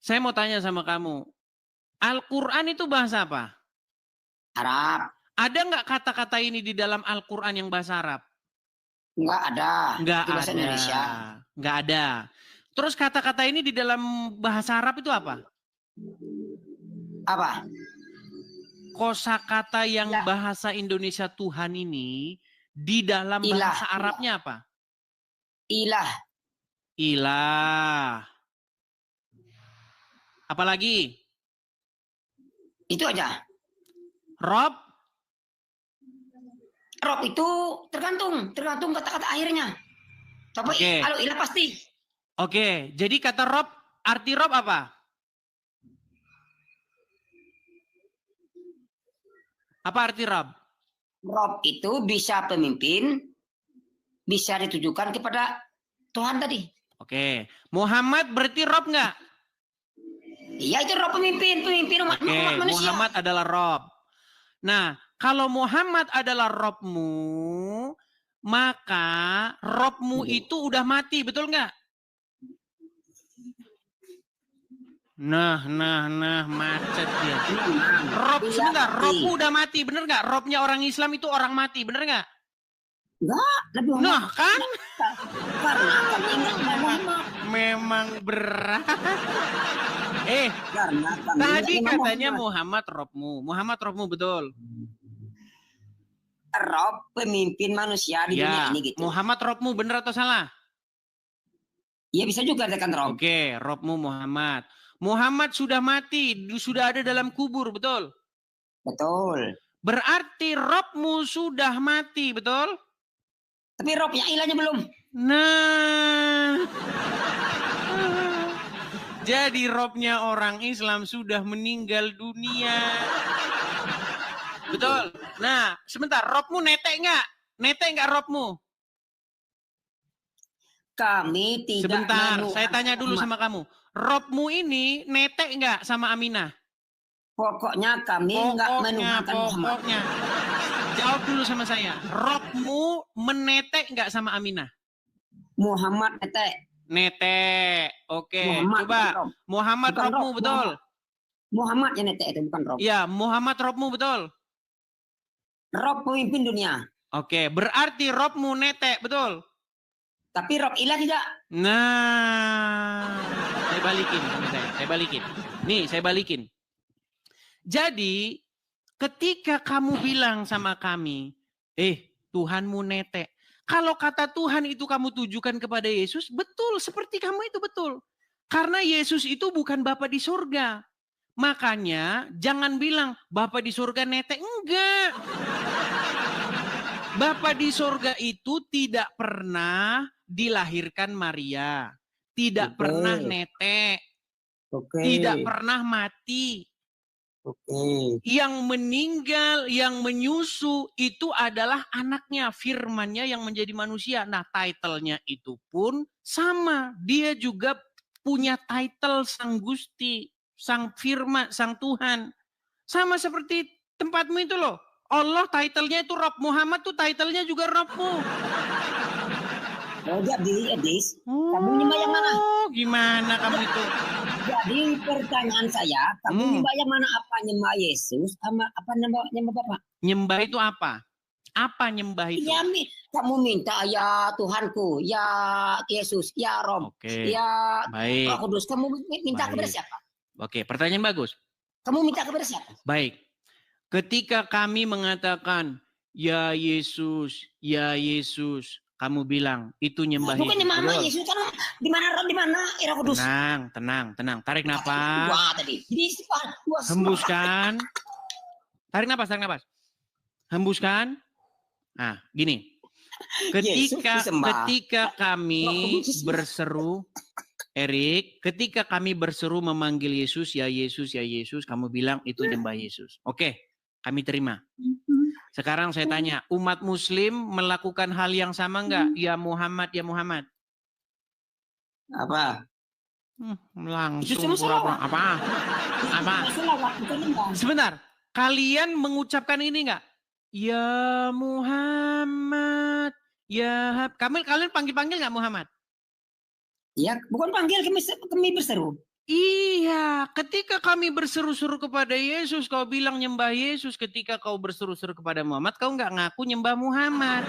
Saya mau tanya sama kamu. Al-Quran itu bahasa apa? Arab. Ada nggak kata-kata ini di dalam Al-Quran yang bahasa Arab? Enggak ada. Nggak Itu bahasa ada. Indonesia. Nggak ada. Terus kata-kata ini di dalam bahasa Arab itu apa? Apa? Kosakata yang Ya. bahasa Indonesia Tuhan ini di dalam Ilah, bahasa Arabnya apa? Ilah. Ilah. Apalagi? Itu aja. Rob? Rob itu tergantung kata-kata akhirnya. Tapi Oke. kalau ilah pasti. Oke, jadi kata Rob, arti Rob apa? Apa arti Rob? Rob itu bisa pemimpin, bisa ditujukan kepada Tuhan tadi. Oke, Muhammad berarti Rob nggak? Iya itu Rob pemimpin umat, Oke, umat manusia. Muhammad adalah Rob. Nah, kalau Muhammad adalah Robmu, maka Robmu itu udah mati, betul nggak? Nah, macet dia. Rob, Iya, sebentar, mati. Robmu udah mati, bener nggak? Robnya orang Islam itu orang mati, bener nggak? Enggak, lebih hormat. Nah, kan? Karena kami ingat Muhammad. Memang berat. Karena kami Tadi ingat katanya Muhammad. Muhammad Robmu betul. Rob pemimpin manusia di dunia Ya, ini gitu. Muhammad Robmu bener atau salah? Iya bisa juga katakan Rob. Oke, Robmu Muhammad. Muhammad sudah mati, sudah ada dalam kubur, betul? Betul. Berarti Robmu sudah mati, betul? Tapi Robnya ilahnya belum. Nah, jadi Robnya orang Islam sudah meninggal dunia. Betul. Nah, sebentar, Robmu netek nggak? Netek nggak Robmu? Kami tidak Sebentar, menuhankan saya tanya dulu Muhammad. sama kamu. Robmu ini netek nggak sama Aminah? Pokoknya kami enggak menuhankan Muhammad. Pokoknya. Jawab dulu sama saya. Robmu menetek nggak sama Aminah? Muhammad netek. Netek. Oke, Muhammad, coba. bukan Rob. Muhammad Bukan Robmu Rob, betul? Muhammad yang netek itu bukan Rob. Ya, Muhammad Robmu betul? Rob pemimpin dunia. Oke, berarti Robmu netek, betul? Tapi Rob ilah tidak. Nah, saya balikin sama saya balikin. Nih, saya balikin. Jadi, ketika kamu bilang sama kami, Tuhanmu netek. Kalau kata Tuhan itu kamu tujukan kepada Yesus, betul, seperti kamu itu betul. Karena Yesus itu bukan Bapa di surga. Makanya jangan bilang Bapa di surga netek, enggak. Bapa di surga itu tidak pernah dilahirkan Maria. Tidak Oke. pernah netek. Oke. Tidak pernah mati. Oke. Yang meninggal, yang menyusu itu adalah anaknya, firmannya yang menjadi manusia. Nah, title-nya itu pun sama. Dia juga punya title Sang Gusti, Sang Firman, Sang Tuhan. Sama seperti tempatmu itu loh. Allah title-nya itu Rob, Muhammad tuh title-nya juga Robmu. Oh jadi Edis, kamu nyembah yang mana? Gimana kamu itu? Jadi pertanyaan saya, kamu nyembah yang mana? Apa nyembah Yesus sama apa nyembah Bapa? Nyembah itu apa? Apa nyembah itu? Ya, kamu minta ya Tuhanku, ya Yesus, ya Rob, Oke. ya Baik. Roh Kudus. Kamu minta Baik. kepada siapa? Oke, pertanyaan bagus. Kamu minta kepada siapa? Baik. Ketika kami mengatakan, ya Yesus, kamu bilang, itu nyembah Bukan Yesus. nyembah Betul. Yesus, kan di mana Rob, di mana Roh Kudus? Tenang. Tarik nafas. Wah tadi. Jadi Hembuskan. Tarik nafas. Hembuskan. Nah, gini. Yesus disembah. Ketika kami berseru, Erik, ketika kami berseru memanggil Yesus, ya Yesus, ya Yesus, kamu bilang itu nyembah Yesus. Oke, kami terima. Sekarang saya tanya, umat muslim melakukan hal yang sama enggak? Ya Muhammad, ya Muhammad. Apa? Itu Langsung semua pura-pura. salawat. Apa? Apa? Itu salawat, bukan nyembah. Sebentar, kalian mengucapkan ini enggak? Ya Muhammad, ya kalian panggil-panggil enggak Muhammad? Ya, bukan panggil, kami berseru. Iya, ketika kami berseru-seru kepada Yesus, kau bilang nyembah Yesus. Ketika kau berseru-seru kepada Muhammad, kau nggak ngaku nyembah Muhammad.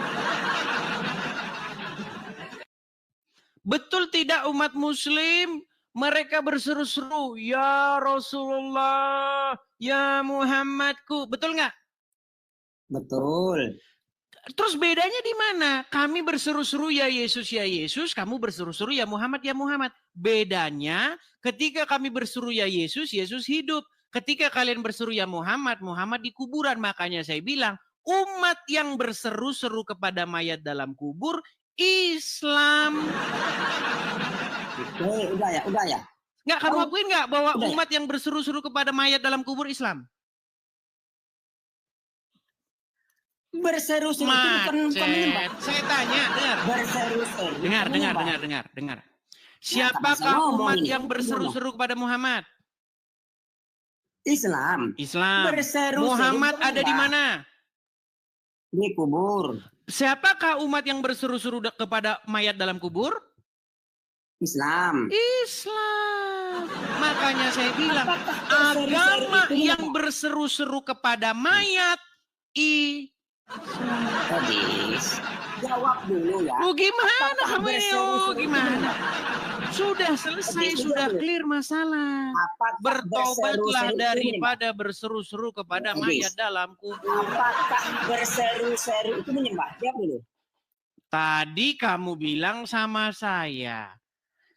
Betul tidak umat muslim? Mereka berseru-seru, ya Rasulullah, ya Muhammadku. Betul nggak? Betul. Terus bedanya di mana? Kami berseru-seru ya Yesus, kamu berseru-seru ya Muhammad, ya Muhammad. Bedanya ketika kami berseru ya Yesus, Yesus hidup. Ketika kalian berseru ya Muhammad, Muhammad di kuburan. Makanya saya bilang, umat yang berseru-seru kepada mayat dalam kubur, Islam. Oke, udah ya. Nggak, kamu akuin nggak bahwa Udah ya? umat yang berseru-seru kepada mayat dalam kubur Islam? Berseru-seru itu bukan menyembah. Macet. Saya tanya, dengar. Berseru-seru. Dengar. Siapakah ngomong umat ini. yang berseru-seru kepada Muhammad? Islam. Islam. Berseru-seru Muhammad bukan ada di menyembah. mana? Di kubur. Siapakah umat yang berseru-seru kepada mayat dalam kubur? Islam. Islam. Makanya saya bilang, Apakah berseru-seru agama itu yang menyembah? berseru-seru kepada mayat, Hadis. Jawab dulu ya. Oh gimana Apakah kamu ini? berseru-seru Oh itu gimana? menyembah? Sudah selesai, Hadis sudah dulu. clear masalah. Apakah Bertobatlah berseru-seru itu menyembah? daripada berseru-seru kepada Hadis. mayat dalam kubur. Apakah berseru-seru itu menyembah? Jawab dulu. Tadi kamu bilang sama saya,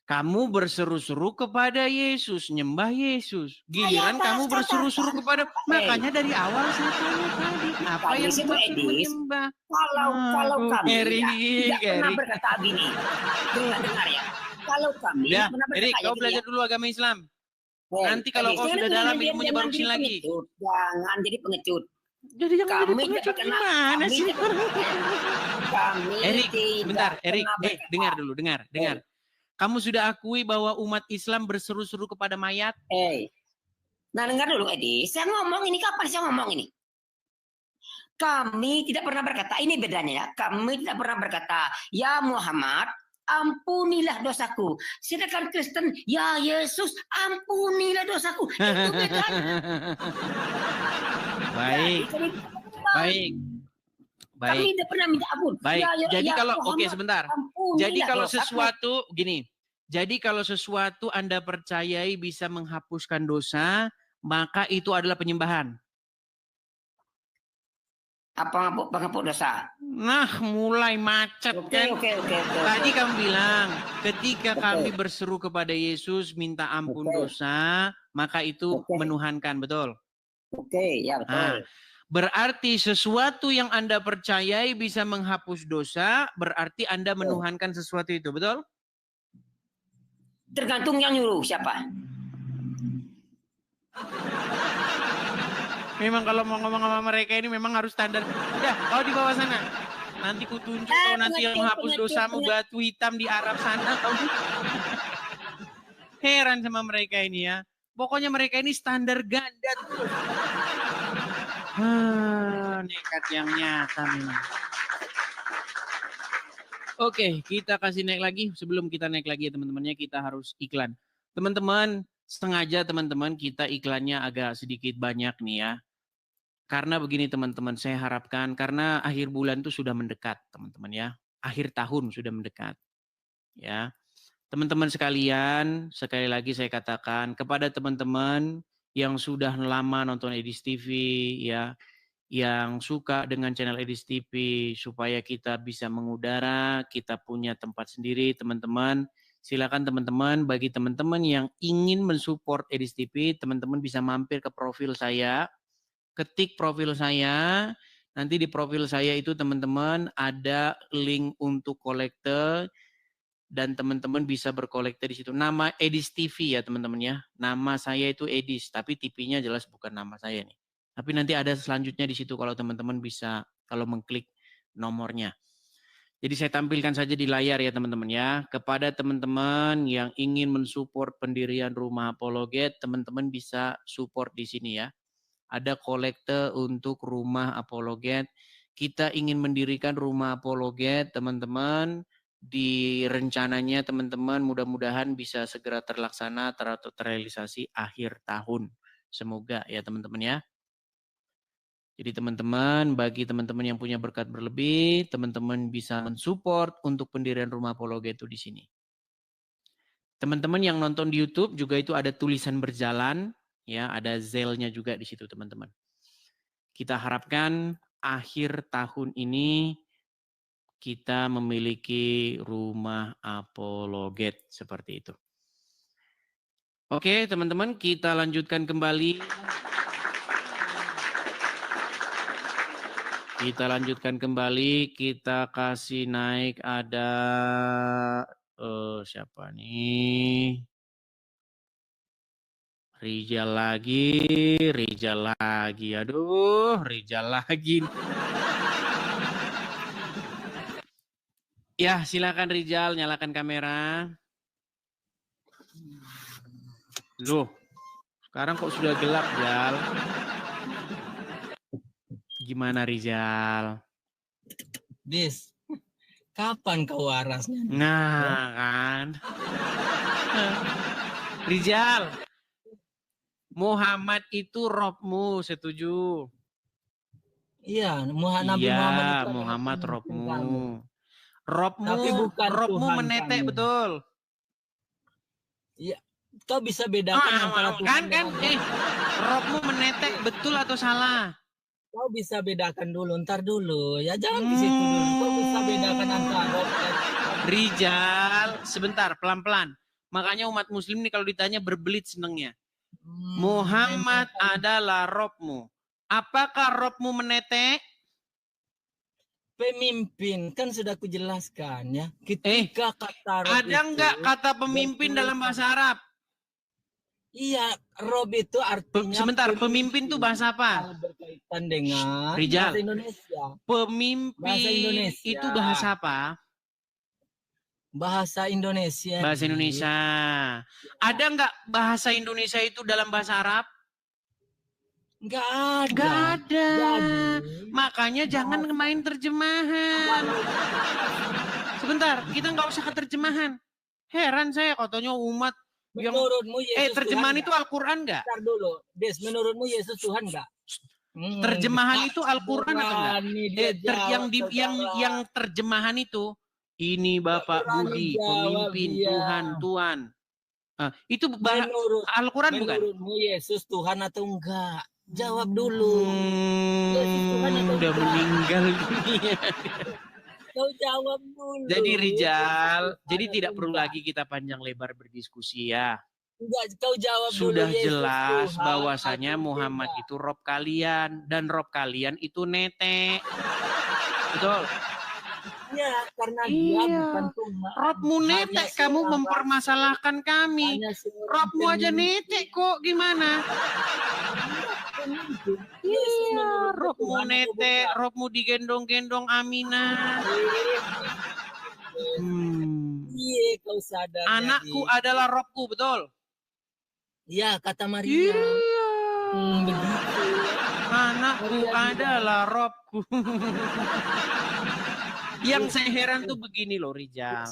kamu berseru-seru kepada Yesus, nyembah Yesus. Giliran Saya kamu berseru-seru kepada, makanya dari awal saya tanya tadi, apa Tadi yang itu dimaksud Edis. menyembah? Kalau kami Erik, tidak pernah Erik. berkata gini. Dengar ya. Kalau kami Ya, pernah berkata Erik, kau gini belajar ya. dulu agama Islam. Hei, Nanti kalau Edis, kau jangan sudah jadi- dalam jangan ilmunya jadi baru kesini lagi. pengecut. Jangan jadi pengecut. Jadi jangan jadi Kami tidak pengecut pernah. gimana Kami sih? tidak kami Erik, tidak bentar, Erik, pernah berkata. dengar dulu, dengar. Kamu sudah akui bahwa umat Islam berseru-seru kepada mayat? Nah dengar dulu Edi, saya ngomong ini kapan saya ngomong ini? Kami tidak pernah berkata, ini bedanya ya. Kami tidak pernah berkata, ya Muhammad, ampunilah dosaku. Sedangkan Kristen, ya Yesus, ampunilah dosaku. Itu bedanya. Baik, Jadi, baik, Kami baik, tidak pernah minta ampun. baik. Jadi kalau, oke Muhammad, sebentar. ampunilah Jadi kalau dosaku. sesuatu, gini. Jadi kalau sesuatu Anda percayai bisa menghapuskan dosa, maka itu adalah penyembahan. Apa penghapus dosa? Nah, mulai macet kan. Oke. Tadi kamu bilang, ketika Oke. kami berseru kepada Yesus minta ampun Oke. dosa, maka itu Oke. menuhankan, betul? Oke, ya betul. Berarti sesuatu yang Anda percayai bisa menghapus dosa, berarti Anda menuhankan sesuatu itu, betul? Tergantung yang nyuruh siapa. Memang kalau mau ngomong sama mereka ini memang harus standar. Udah, kau di bawah sana. Nanti ku tunjuk kau nanti yang menghapus dosamu batu hitam di Arab sana. Kau. Heran sama mereka ini ya. Pokoknya mereka ini standar ganda terus. Nekat yang nyata memang. Oke, kita kasih naik lagi. Sebelum kita naik lagi ya teman-temannya, kita harus iklan. Teman-teman, sengaja teman-teman kita iklannya agak sedikit banyak nih ya. Karena begini teman-teman, saya harapkan karena akhir bulan itu sudah mendekat teman-teman ya. Akhir tahun sudah mendekat. Ya. Teman-teman sekalian, sekali lagi saya katakan kepada teman-teman yang sudah lama nonton Edis TV ya, yang suka dengan channel Edis TV supaya kita bisa mengudara, kita punya tempat sendiri teman-teman. Silakan teman-teman, bagi teman-teman yang ingin mensupport Edis TV, teman-teman bisa mampir ke profil saya. Ketik profil saya, nanti di profil saya itu teman-teman ada link untuk kolektor. dan teman-teman bisa berkolekte di situ. Nama Edis TV ya teman-teman ya. Nama saya itu Edis, tapi TV-nya jelas bukan nama saya nih. Tapi nanti ada selanjutnya di situ kalau teman-teman bisa kalau mengklik nomornya. Jadi saya tampilkan saja di layar ya teman-teman ya. Kepada teman-teman yang ingin mensupport pendirian Rumah Apologet, teman-teman bisa support di sini ya. Ada kolekte untuk Rumah Apologet. Kita ingin mendirikan Rumah Apologet, teman-teman. Di rencananya teman-teman mudah-mudahan bisa segera terlaksana atau terrealisasi akhir tahun. Semoga ya teman-teman ya. Jadi teman-teman, bagi teman-teman yang punya berkat berlebih, teman-teman bisa mensupport untuk pendirian Rumah Apologet itu di sini. Teman-teman yang nonton di YouTube juga itu ada tulisan berjalan, ya, ada Zelle-nya juga di situ teman-teman. Kita harapkan akhir tahun ini kita memiliki Rumah Apologet seperti itu. Oke, teman-teman, kita lanjutkan kembali. Kita lanjutkan kembali, kita kasih naik ada siapa nih? Rijal lagi. Aduh, Rijal lagi. Ya, silakan Rijal, nyalakan kamera. Loh, sekarang kok sudah gelap, Jal? Gimana Rijal? Dis, kapan kau warasnya? Nah, kan. Rijal, Muhammad itu Robmu, setuju? Iya, Nabi Muhammad itu Muhammad adalah Robmu. Tapi bukan Robmu Tuhan menetek kami. betul. Iya, kau bisa bedakan antara Tuhan kan? Robmu menetek betul atau salah? Kau bisa bedakan dulu, ntar dulu. Ya jangan ke situ dulu. Kau bisa bedakan antara Rob dan Rijal, sebentar, pelan-pelan. Makanya umat muslim nih kalau ditanya berbelit senengnya. Muhammad adalah Robmu. Apakah Robmu menetek? pemimpin, kan sudah kujelaskan ya. Ketika kata Rob ada nggak kata pemimpin dalam bahasa Arab? Iya, Rob itu artinya sebentar, pemimpin itu bahasa apa? Berkaitan dengan Rijal, bahasa Indonesia. Pemimpin bahasa Indonesia. Itu bahasa apa? Bahasa Indonesia. Bahasa Indonesia. Ada nggak bahasa Indonesia itu dalam bahasa Arab? Nggak ada. Nggak ada. Jadi, makanya jangan main terjemahan. Sebentar, kita nggak usah ke terjemahan. Heran saya katanya umat yang menurutmu Yesus terjemahan Tuhan itu Al-Quran nggak? Ntar dulu, Des, menurutmu Yesus Tuhan nggak? Terjemahan itu Al-Quran atau enggak? Yang terjemahan itu ini Bapak Budi, pemimpin Tuhan, Tuhan. Itu Al-Quran bukan? Menurutmu Yesus Tuhan atau enggak? Jawab dulu. Yesus Tuhan atau udah enggak? meninggal dunia. Kau jawab dulu. Jadi Rijal, jadi tidak perlu lagi kita panjang lebar berdiskusi ya. Enggak, kau jawab sudah dulu. jelas Tuhan, bahwasanya Muhammad enggak. itu Rob kalian dan Rob kalian itu netek. Betul. Ya, karena dia bukan Tuhan. Robmu netek, kamu mempermasalahkan kami. Robmu aja netek kok, gimana? Iya, Robmu netek, Robmu digendong-gendong Aminah. Iya, kau sadar. Anakku adalah Robku, betul? Iya, kata Maria. Iya. Begitu. Anakku adalah Robku. Yang saya heran tuh begini loh Rijal.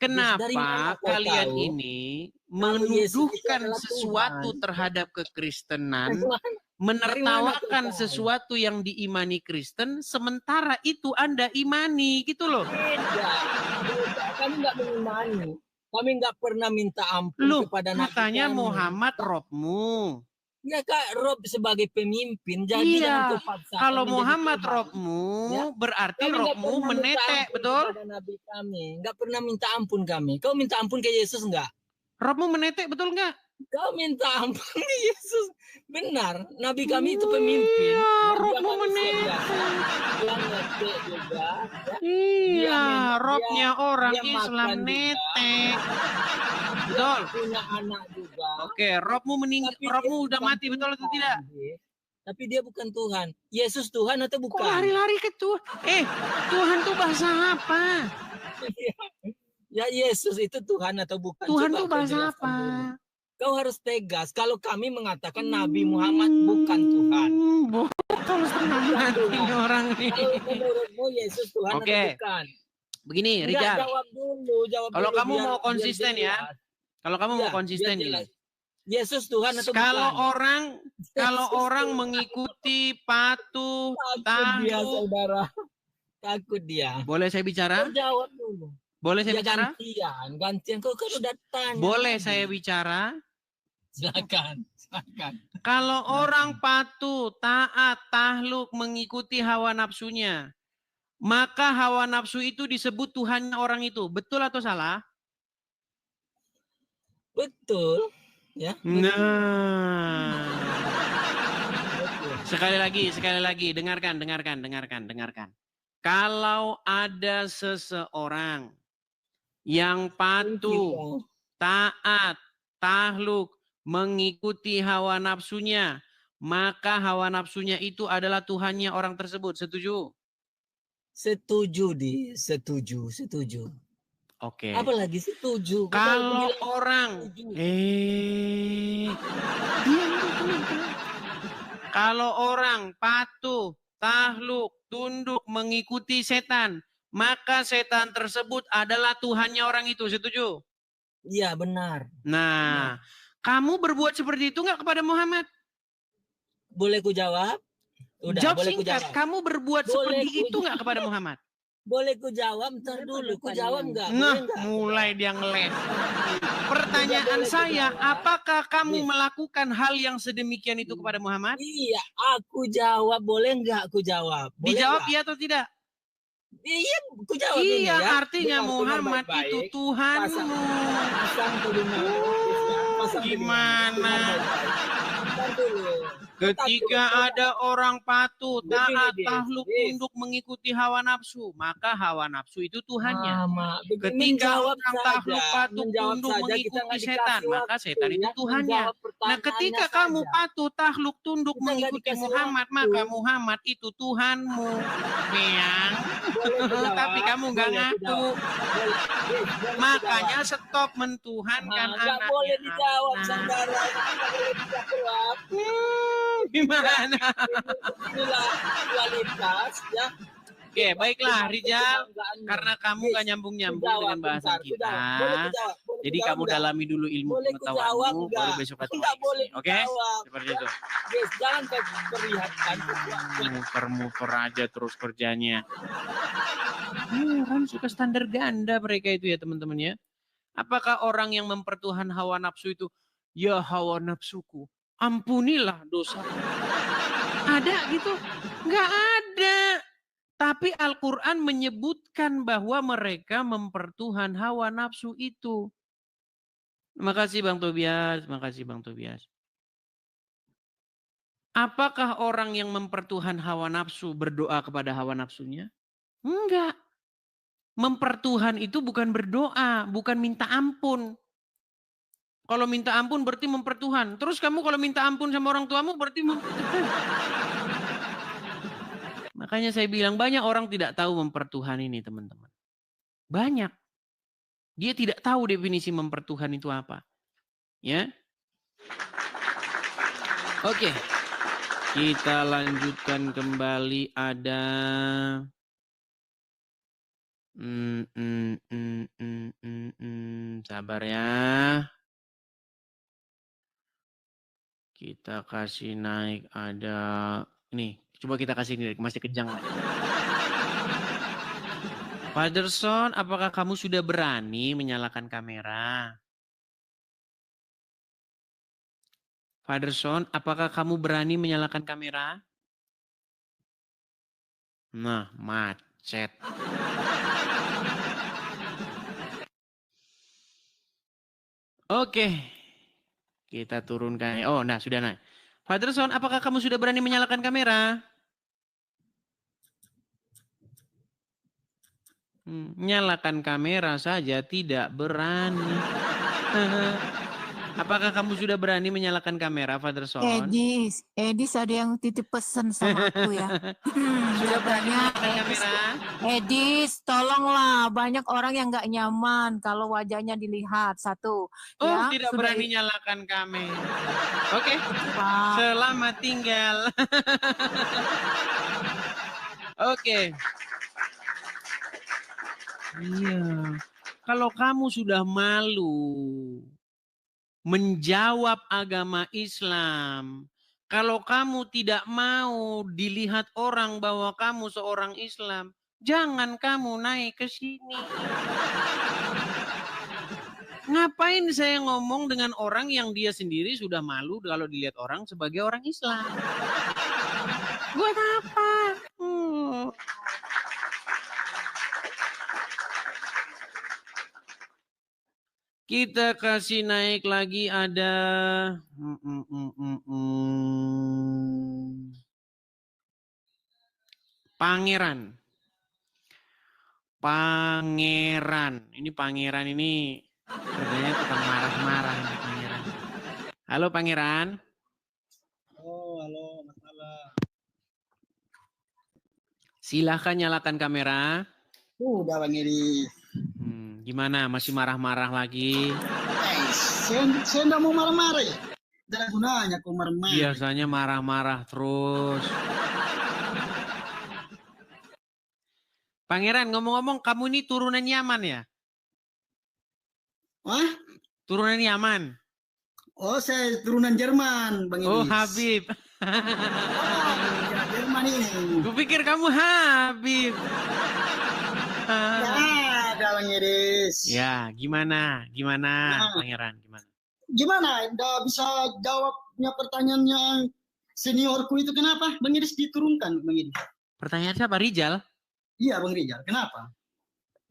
Kenapa kalian ini menuduhkan sesuatu terhadap kekristenan, menertawakan sesuatu yang diimani Kristen, sementara itu Anda imani gitu loh. Beda. Kami nggak mengimani. Kami nggak pernah minta ampun kepada Nabi. Katanya kami. Muhammad Robmu. Ya Kak, Rob sebagai pemimpin. Jadi iya. Kalau Muhammad Robmu, ya? Berarti Robmu menetek, betul? Nabi kami. Nggak pernah minta ampun kami. Kau minta ampun ke Yesus nggak? Robmu menetek, betul nggak? Kau minta ampun Yesus. Benar, Nabi kami itu pemimpin. Iya, Dia robmu manusia meninggal. biasa. Dia ngetik juga. Ya. Iya, Dia- robnya orang dia Islam makan juga. netek. Dia Betul. punya anak juga. Oke, robmu meninggal, Tapi robmu dia udah bukan mati, betul atau Tuhan, tidak? Dek. Tapi dia bukan Tuhan. Yesus Tuhan atau Kok bukan? lari-lari ke Tuhan? Tuhan tuh bahasa apa? Ya Yesus itu Tuhan atau bukan? Tuhan Coba tuh kau bahasa jelaskan apa? dulu. Kau harus tegas. Kalau kami mengatakan Nabi Muhammad bukan Tuhan. Betul setengah mati orang ini. Kalau menurutmu Yesus Tuhan Oke, atau bukan? Begini, Enggak, Rijal. jawab dulu. Kalau dulu, kamu mau konsisten ya, jelas. kalau kamu mau Iya, konsisten biar gini. jelas. Yesus Tuhan atau Kalau bukan? kalau orang mengikuti patuh, Takut dia, tahu, saudara. Takut dia. boleh saya bicara? Kau jawab dulu. Boleh saya Ya bicara? gantian. Kau kan udah tanya. Boleh tadi. saya bicara? Silakan. Kalau orang patuh, taat, tahluk, mengikuti hawa nafsunya, maka hawa nafsu itu disebut Tuhannya orang itu. Betul atau salah? Betul. Ya. Nah. Betul. Sekali lagi, dengarkan. Kalau ada seseorang yang patuh, taat, tahluk, mengikuti hawa nafsunya, maka hawa nafsunya itu adalah Tuhannya orang tersebut. Setuju? Setuju. Oke. Apalagi setuju. Kalau orang, kalau orang patuh, tahluk, tunduk, mengikuti setan, maka setan tersebut adalah Tuhannya orang itu. Setuju? Iya, benar. Nah, kamu berbuat seperti itu nggak kepada Muhammad? Boleh ku jawab? Udah, Jawab boleh ku singkat. jawab. Kamu berbuat Boleh seperti ku itu nggak kepada Muhammad? Boleh ku jawab? Ntar dulu. Ku jawab enggak? Nah, mulai dia ngeles. Pertanyaan saya, apakah kamu melakukan hal yang sedemikian itu kepada Muhammad? Iya, aku jawab. Boleh enggak aku jawab? Boleh Dijawab enggak? iya atau tidak? Iya, ku jawab ini Iya, ya. artinya Dengar Muhammad baik-baik. itu Tuhanmu. Pasang telinga. Pasang telinga. Gimana? Dengar baik-baik. Ntar dulu. Ketika ada orang patuh, taat, Begini, tahluk, Des. tunduk, mengikuti hawa nafsu, maka hawa nafsu itu Tuhannya. Mama, Ketika menjawab orang saja, tahluk, patuh, menjawab tunduk, saja, kita mengikuti nggak setan, dikasih maka waktu, setan itu ya, Tuhannya. menjawab Nah, pertanyaannya ketika kamu saja. patuh, tahluk, tunduk, Kita nggak mengikuti dikasih Muhammad, waktu. maka Muhammad itu Tuhanmu. Meang. Boleh ku jawab? Tapi kamu nggak Boleh ku ngaku. jawab? Boleh ku Makanya jawab? stop mentuhankan Nggak anaknya. boleh dijawab, Nah, saudara. Nggak boleh dijawab. gimana? Inilah kualitas, ya. Oke, baiklah Rijal. Kebanggaanmu. Karena kamu Yes, gak nyambung-nyambung ku jawab, dengan bahasa bentar, ku kita. jawab. Boleh ku jawab? Boleh ku Jadi jawab kamu nggak? dalami dulu ilmu Boleh ku jawab pengetahuanmu, nggak? baru besok ketemu Nggak lagi boleh kesini. Oke? dijawab. Seperti itu. Yes, jangan kau perlihatkan. Muter-muter aja terus kerjanya. Orang suka standar ganda mereka itu ya teman-teman ya. Apakah orang yang mempertuhan hawa nafsu itu, ya hawa nafsuku, ampunilah dosa. Ada gitu? Nggak ada. Tapi Al-Quran menyebutkan bahwa mereka mempertuhan hawa nafsu itu. Terima kasih Bang Tobias. Terima kasih Bang Tobias. Apakah orang yang mempertuhan hawa nafsu berdoa kepada hawa nafsunya? Enggak. Mempertuhan itu bukan berdoa, bukan minta ampun. Kalau minta ampun berarti mempertuhan. Terus kamu kalau minta ampun sama orang tuamu berarti mempertuhan. Makanya saya bilang banyak orang tidak tahu mempertuhan ini teman-teman. Banyak. Dia tidak tahu definisi mempertuhan itu apa. Ya. Oke. Kita lanjutkan kembali ada sabar ya. Kita kasih naik ada ini. Coba kita kasih ini masih kejang. Fatherson, apakah kamu sudah berani menyalakan kamera? Fatherson, apakah kamu berani menyalakan kamera? Nah, macet. Oke. Kita turunkan. Oh, nah sudah naik. Fatherson, apakah kamu sudah berani menyalakan kamera? Nyalakan kamera saja tidak berani. Apakah kamu sudah berani menyalakan kamera, Fatherson? Edis ada yang titip pesan sama aku ya. Sudah berani menyalakan kamera? Edis, tolonglah, banyak orang yang nggak nyaman kalau wajahnya dilihat. Satu. Oh, ya, tidak sudah berani nyalakan kamera. Oke. Pak. Selamat tinggal. Oke. Iya. Kalau kamu sudah malu menjawab agama Islam, kalau kamu tidak mau dilihat orang bahwa kamu seorang Islam, jangan kamu naik ke sini. Ngapain saya ngomong dengan orang yang dia sendiri sudah malu kalau dilihat orang sebagai orang Islam? Buat apa? Kita kasih naik lagi ada Pangeran. Ini Pangeran ini kerjanya tukang marah-marah Pangeran. Halo Pangeran. Oh, halo, masalah. Silahkan nyalakan kamera. Udah Bang Edi. Gimana? Masih marah-marah lagi? Saya nggak mau marah-marah ya. Tidak ada gunanya kok marah-marah. Biasanya marah-marah terus. Pangeran, ngomong-ngomong, kamu ini turunan Yaman ya? Wah? Turunan Yaman? Oh, saya turunan Jerman, Bang Edi. Oh, Habib. Jerman ini. Kupikir kamu Habib. Ada Bang Edis. Ya, gimana? Pangeran, gimana? Gimana? Nggak bisa jawabnya pertanyaannya seniorku itu kenapa Bang Edis diturunkan, Bang Edis? Pertanyaan siapa? Rijal? Iya, Bang Rijal. Kenapa?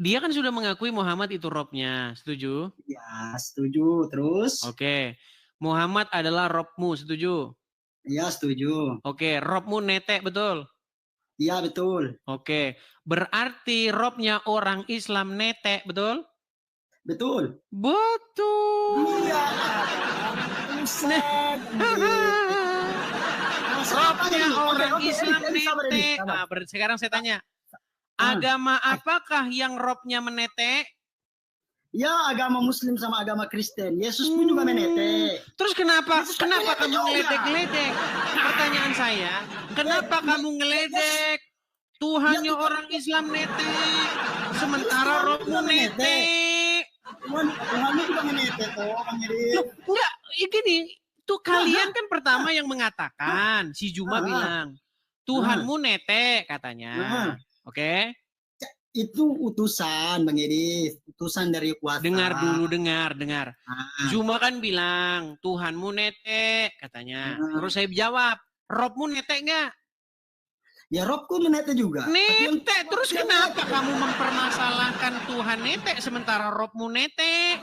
Dia kan sudah mengakui Muhammad itu Robnya, setuju? Ya, setuju. Terus? Oke. Muhammad adalah Robmu, setuju? Iya, setuju. Oke, Robmu netek, betul? Iya, betul. Oke. Berarti Robnya orang Islam netek, betul? Betul. Betul. Iya. Robnya orang Islam netek. Nah, sekarang saya tanya. Agama apakah yang Robnya menetek? Ya, agama Muslim sama agama Kristen. Yesus pun juga menetek. Terus kenapa kamu ngeledek-ledek? Pertanyaan saya, kenapa kamu ngeledek? Tuhannya orang Islam netek, sementara Robmu netek. Tuhanmu juga menetek kok, Bang Edi. Enggak, gini, tuh kalian kan pertama yang mengatakan, si Juma bilang, Tuhanmu netek katanya. Oke? Itu utusan, Bang Edi. Utusan dari kuasa. Dengar dulu, dengar. Juma kan bilang, Tuhanmu netek katanya. Terus saya jawab, Robmu netek enggak? Ya Robku menetek juga. Netek, terus kenapa kamu mempermasalahkan Tuhan netek sementara Robmu netek?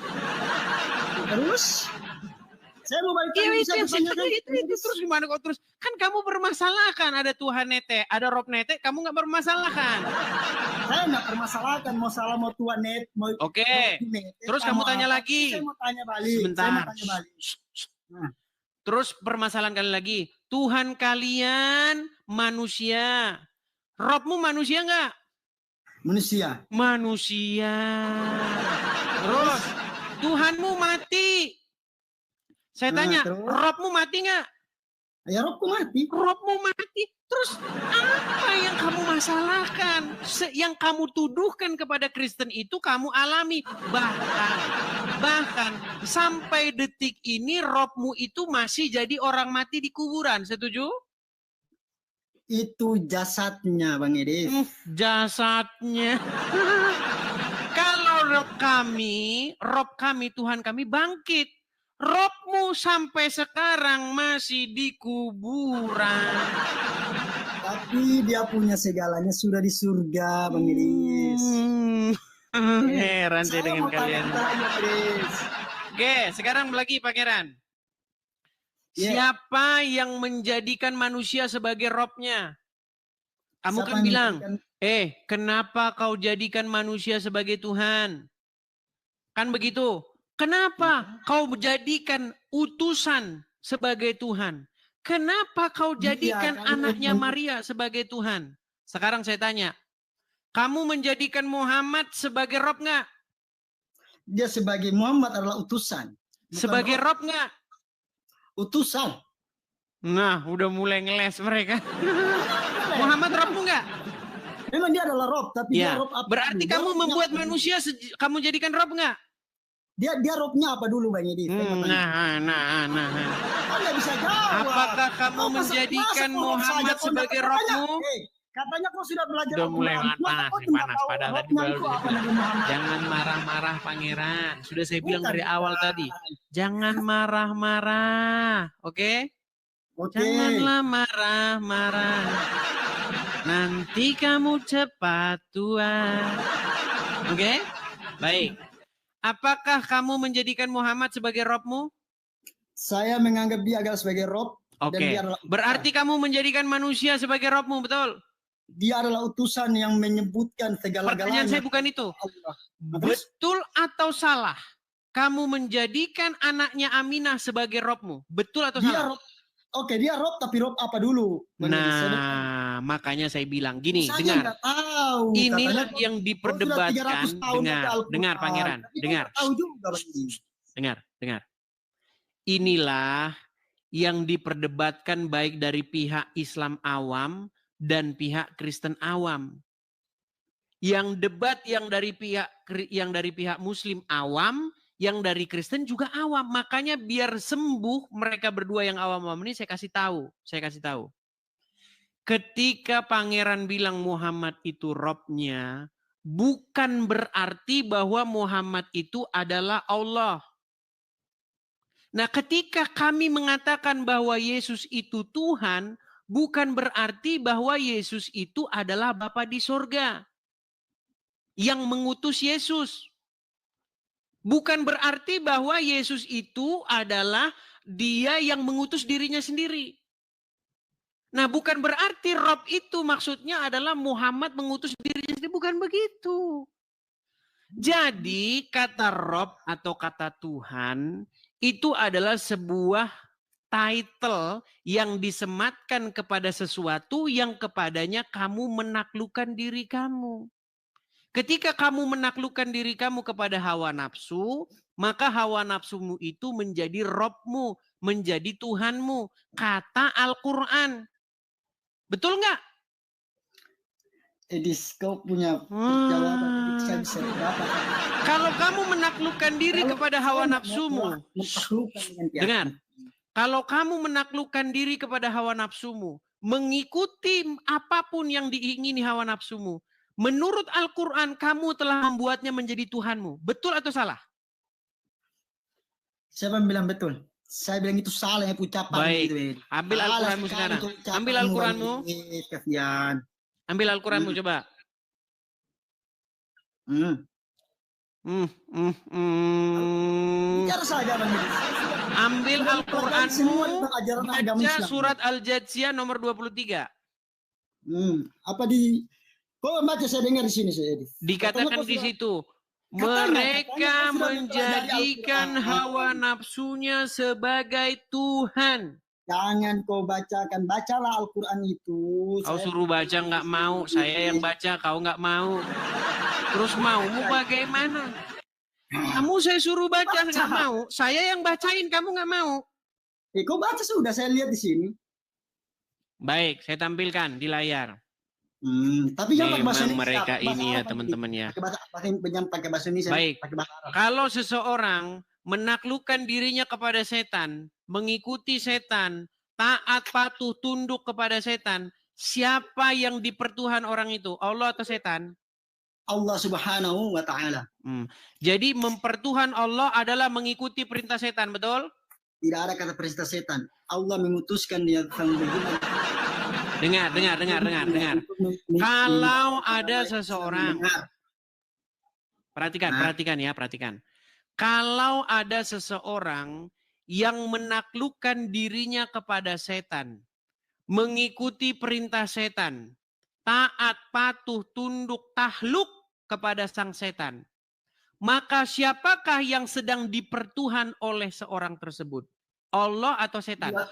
Terus? Saya mau balik itu terus gimana kok terus? Kan kamu bermasalahkan ada Tuhan netek, ada Rob netek, kamu nggak bermasalahkan. Saya nggak bermasalahkan, mau Tuhan net. Oke, terus kamu tanya lagi. Saya mau tanya balik. Sebentar. Terus permasalahan kalian lagi. Tuhan kalian manusia. Robmu manusia nggak? Manusia. Manusia. Terus Tuhanmu mati. Saya tanya, Robmu mati nggak? Ya Robku mati. Robmu mati. Terus apa yang kamu masalahkan? Yang kamu tuduhkan kepada Kristen itu kamu alami. Bahkan sampai detik ini Robmu itu masih jadi orang mati di kuburan. Setuju? Itu jasadnya, Bang Edi. Jasadnya. Kalau Rob kami, Tuhan kami bangkit. Robmu sampai sekarang masih di kuburan. Tapi dia punya segalanya sudah di surga, Bang Edis. Heran saya dengan kalian. Oke, sekarang lagi Pangeran. Siapa yang menjadikan manusia sebagai Robnya? Kamu Siapa kan yang bilang, menjadikan- kenapa kau jadikan manusia sebagai Tuhan? Kan begitu. Kenapa kau jadikan utusan sebagai Tuhan? Kenapa kau jadikan kan anaknya men- Maria sebagai Tuhan? Sekarang saya tanya, kamu menjadikan Muhammad sebagai Rob nggak? dia sebagai Muhammad adalah utusan. Bukan Sebagai roh. Rob nggak? Utusan. Nah, udah mulai ngeles mereka. Muhammad Robmu nggak? Memang dia adalah Rob, tapi dia Ya. Rob apa? Berarti dulu? kamu Dia membuat Robnya apa manusia, kamu jadikan Rob nggak? dulu? Dia Robnya apa dulu Bang Edi? Nah. Nggak bisa jawab. Apakah kamu Kau masa- menjadikan masa kau Muhammad saja kau sebagai nggak- Robmu? Katanya kau sudah belajar Udah mulai Al-Quran. Masa panas kau nih, tidak panas. tahu Padahal tadi Robnya baru itu apa Nabi Muhammad? Jangan marah-marah pangeran. Sudah saya bilang Bukan, dari awal bukan. tadi. Jangan marah-marah. Oke? Oke. Janganlah marah-marah. Nanti kamu cepat tua. Oke? Baik. Apakah kamu menjadikan Muhammad sebagai Robmu? Saya menganggap dia adalah sebagai Rob. Dan Oke. dia adalah utusan. Berarti kamu menjadikan manusia sebagai Robmu, betul? Dia adalah utusan yang menyebutkan segala-galanya. Pertanyaan saya bukan itu. Allah. Betul atau salah? Kamu menjadikan anaknya Aminah sebagai Robmu. Betul atau Dia salah? Rob. Oke, dia Rob, tapi Rob apa dulu? Bang Edi? Saya Nah, makanya saya bilang gini, saja dengar. nggak tahu. Inilah Katanya yang kau sudah diperdebatkan. 300 tahun baca Al-Quran. Dengar pangeran, Tapi kau dengar. nggak tahu juga, Bang Edi. Dengar. Inilah yang diperdebatkan baik dari pihak Islam awam dan pihak Kristen awam. Yang debat yang dari pihak Muslim awam, yang dari Kristen juga awam. Makanya biar sembuh mereka berdua yang awam-awam ini saya kasih tahu. Ketika pangeran bilang Muhammad itu Robnya, bukan berarti bahwa Muhammad itu adalah Allah. Nah, ketika kami mengatakan bahwa Yesus itu Tuhan, bukan berarti bahwa Yesus itu adalah Bapa di sorga yang mengutus Yesus. Bukan berarti bahwa Yesus itu adalah dia yang mengutus dirinya sendiri. Nah, bukan berarti Rob itu maksudnya adalah Muhammad mengutus dirinya sendiri. Bukan begitu. Jadi kata Rob atau kata Tuhan itu adalah sebuah title yang disematkan kepada sesuatu yang kepadanya kamu menaklukkan diri kamu. Ketika kamu menaklukkan diri kamu kepada hawa nafsu, maka hawa nafsumu itu menjadi Robmu, menjadi Tuhanmu. Kata Al-Quran. Betul nggak? Edis, kau punya jawaban. Saya bisa dapat. Kalau kamu menaklukkan diri kepada hawa nafsumu, dengar. Kalau kamu menaklukkan diri kepada hawa nafsumu, mengikuti apapun yang diingini hawa nafsumu, menurut Al-Quran kamu telah membuatnya menjadi Tuhanmu. Betul atau salah? Siapa yang bilang betul? Saya bilang itu salah yang ucapan. Baik, gitu, ambil Al-Quranmu sekarang. Ambil Al-Quranmu. Kasihan. Ambil Al-Quranmu coba. Bicara saja Bang Edi. Ambil Al-Quranmu. Baca Islam. surat Al-Jathiyah nomor 23. Apa di... Kau baca saya dengar di sini saya Edi. Dikatakan di situ. Mereka menjadikan hawa nafsunya sebagai Tuhan. Jangan kau bacakan, bacalah Al-Quran itu. Kau suruh baca nggak mau, saya yang baca, kau nggak mau. Terus maumu bagaimana? Kamu saya suruh baca nggak mau, saya yang bacain, kamu nggak mau. Kau baca sudah, saya lihat di sini. Baik, saya tampilkan di layar. Tapi jangan pakai bahasa Memang Indonesia. mereka Bahasa ini ya Arab, teman-teman ya. Pakai bahasa Indonesia. Baik, Pakai bahasa Arab. kalau seseorang menaklukkan dirinya kepada setan, mengikuti setan, taat patuh tunduk kepada setan, siapa yang dipertuhan orang itu? Allah atau setan? Allah Subhanahu wa Ta'ala. Jadi mempertuhan Allah adalah mengikuti perintah setan, betul? Tidak ada kata perintah setan. Allah mengutuskan dia tentang bagaimana. Dengar. Kalau ada seseorang, perhatikan ya. Kalau ada seseorang yang menaklukkan dirinya kepada setan, mengikuti perintah setan, taat, patuh, tunduk, tahluk kepada sang setan. Maka siapakah yang sedang dipertuhan oleh seorang tersebut? Allah atau setan? Ya,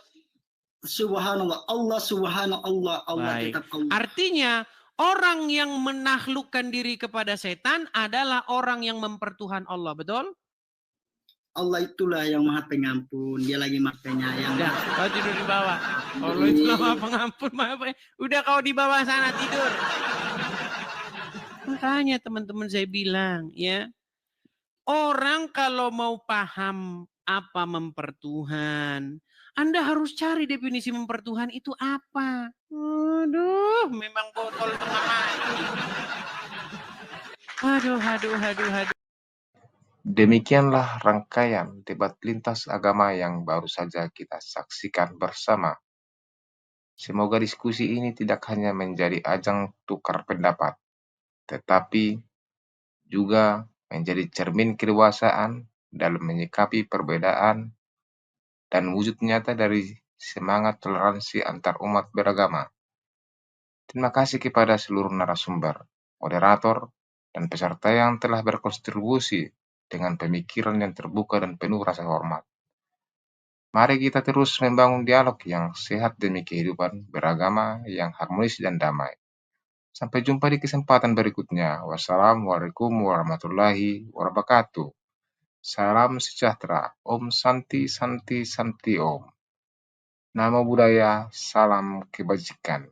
subhanallah, Allah subhanallah, Allah Baik. tetap Allah. Artinya orang yang menaklukkan diri kepada setan adalah orang yang mempertuhan Allah, betul? Allah itulah yang maha pengampun, dia lagi maha penyayang. Udah, kau tidur di bawah. Allah itu maha pengampun, maha udah kau di bawah sana tidur. Makanya teman-teman saya bilang ya, orang kalau mau paham apa mempertuhan, Anda harus cari definisi mempertuhan itu apa. Aduh, memang botol tengah mati. Aduh. Demikianlah rangkaian debat lintas agama yang baru saja kita saksikan bersama. Semoga diskusi ini tidak hanya menjadi ajang tukar pendapat, tetapi juga menjadi cermin kedewasaan dalam menyikapi perbedaan dan wujud nyata dari semangat toleransi antar umat beragama. Terima kasih kepada seluruh narasumber, moderator, dan peserta yang telah berkontribusi dengan pemikiran yang terbuka dan penuh rasa hormat. Mari kita terus membangun dialog yang sehat demi kehidupan beragama yang harmonis dan damai. Sampai jumpa di kesempatan berikutnya. Wassalamualaikum warahmatullahi wabarakatuh. Salam sejahtera. Om Santi Santi Santi Om. Namo Buddhaya, salam kebajikan.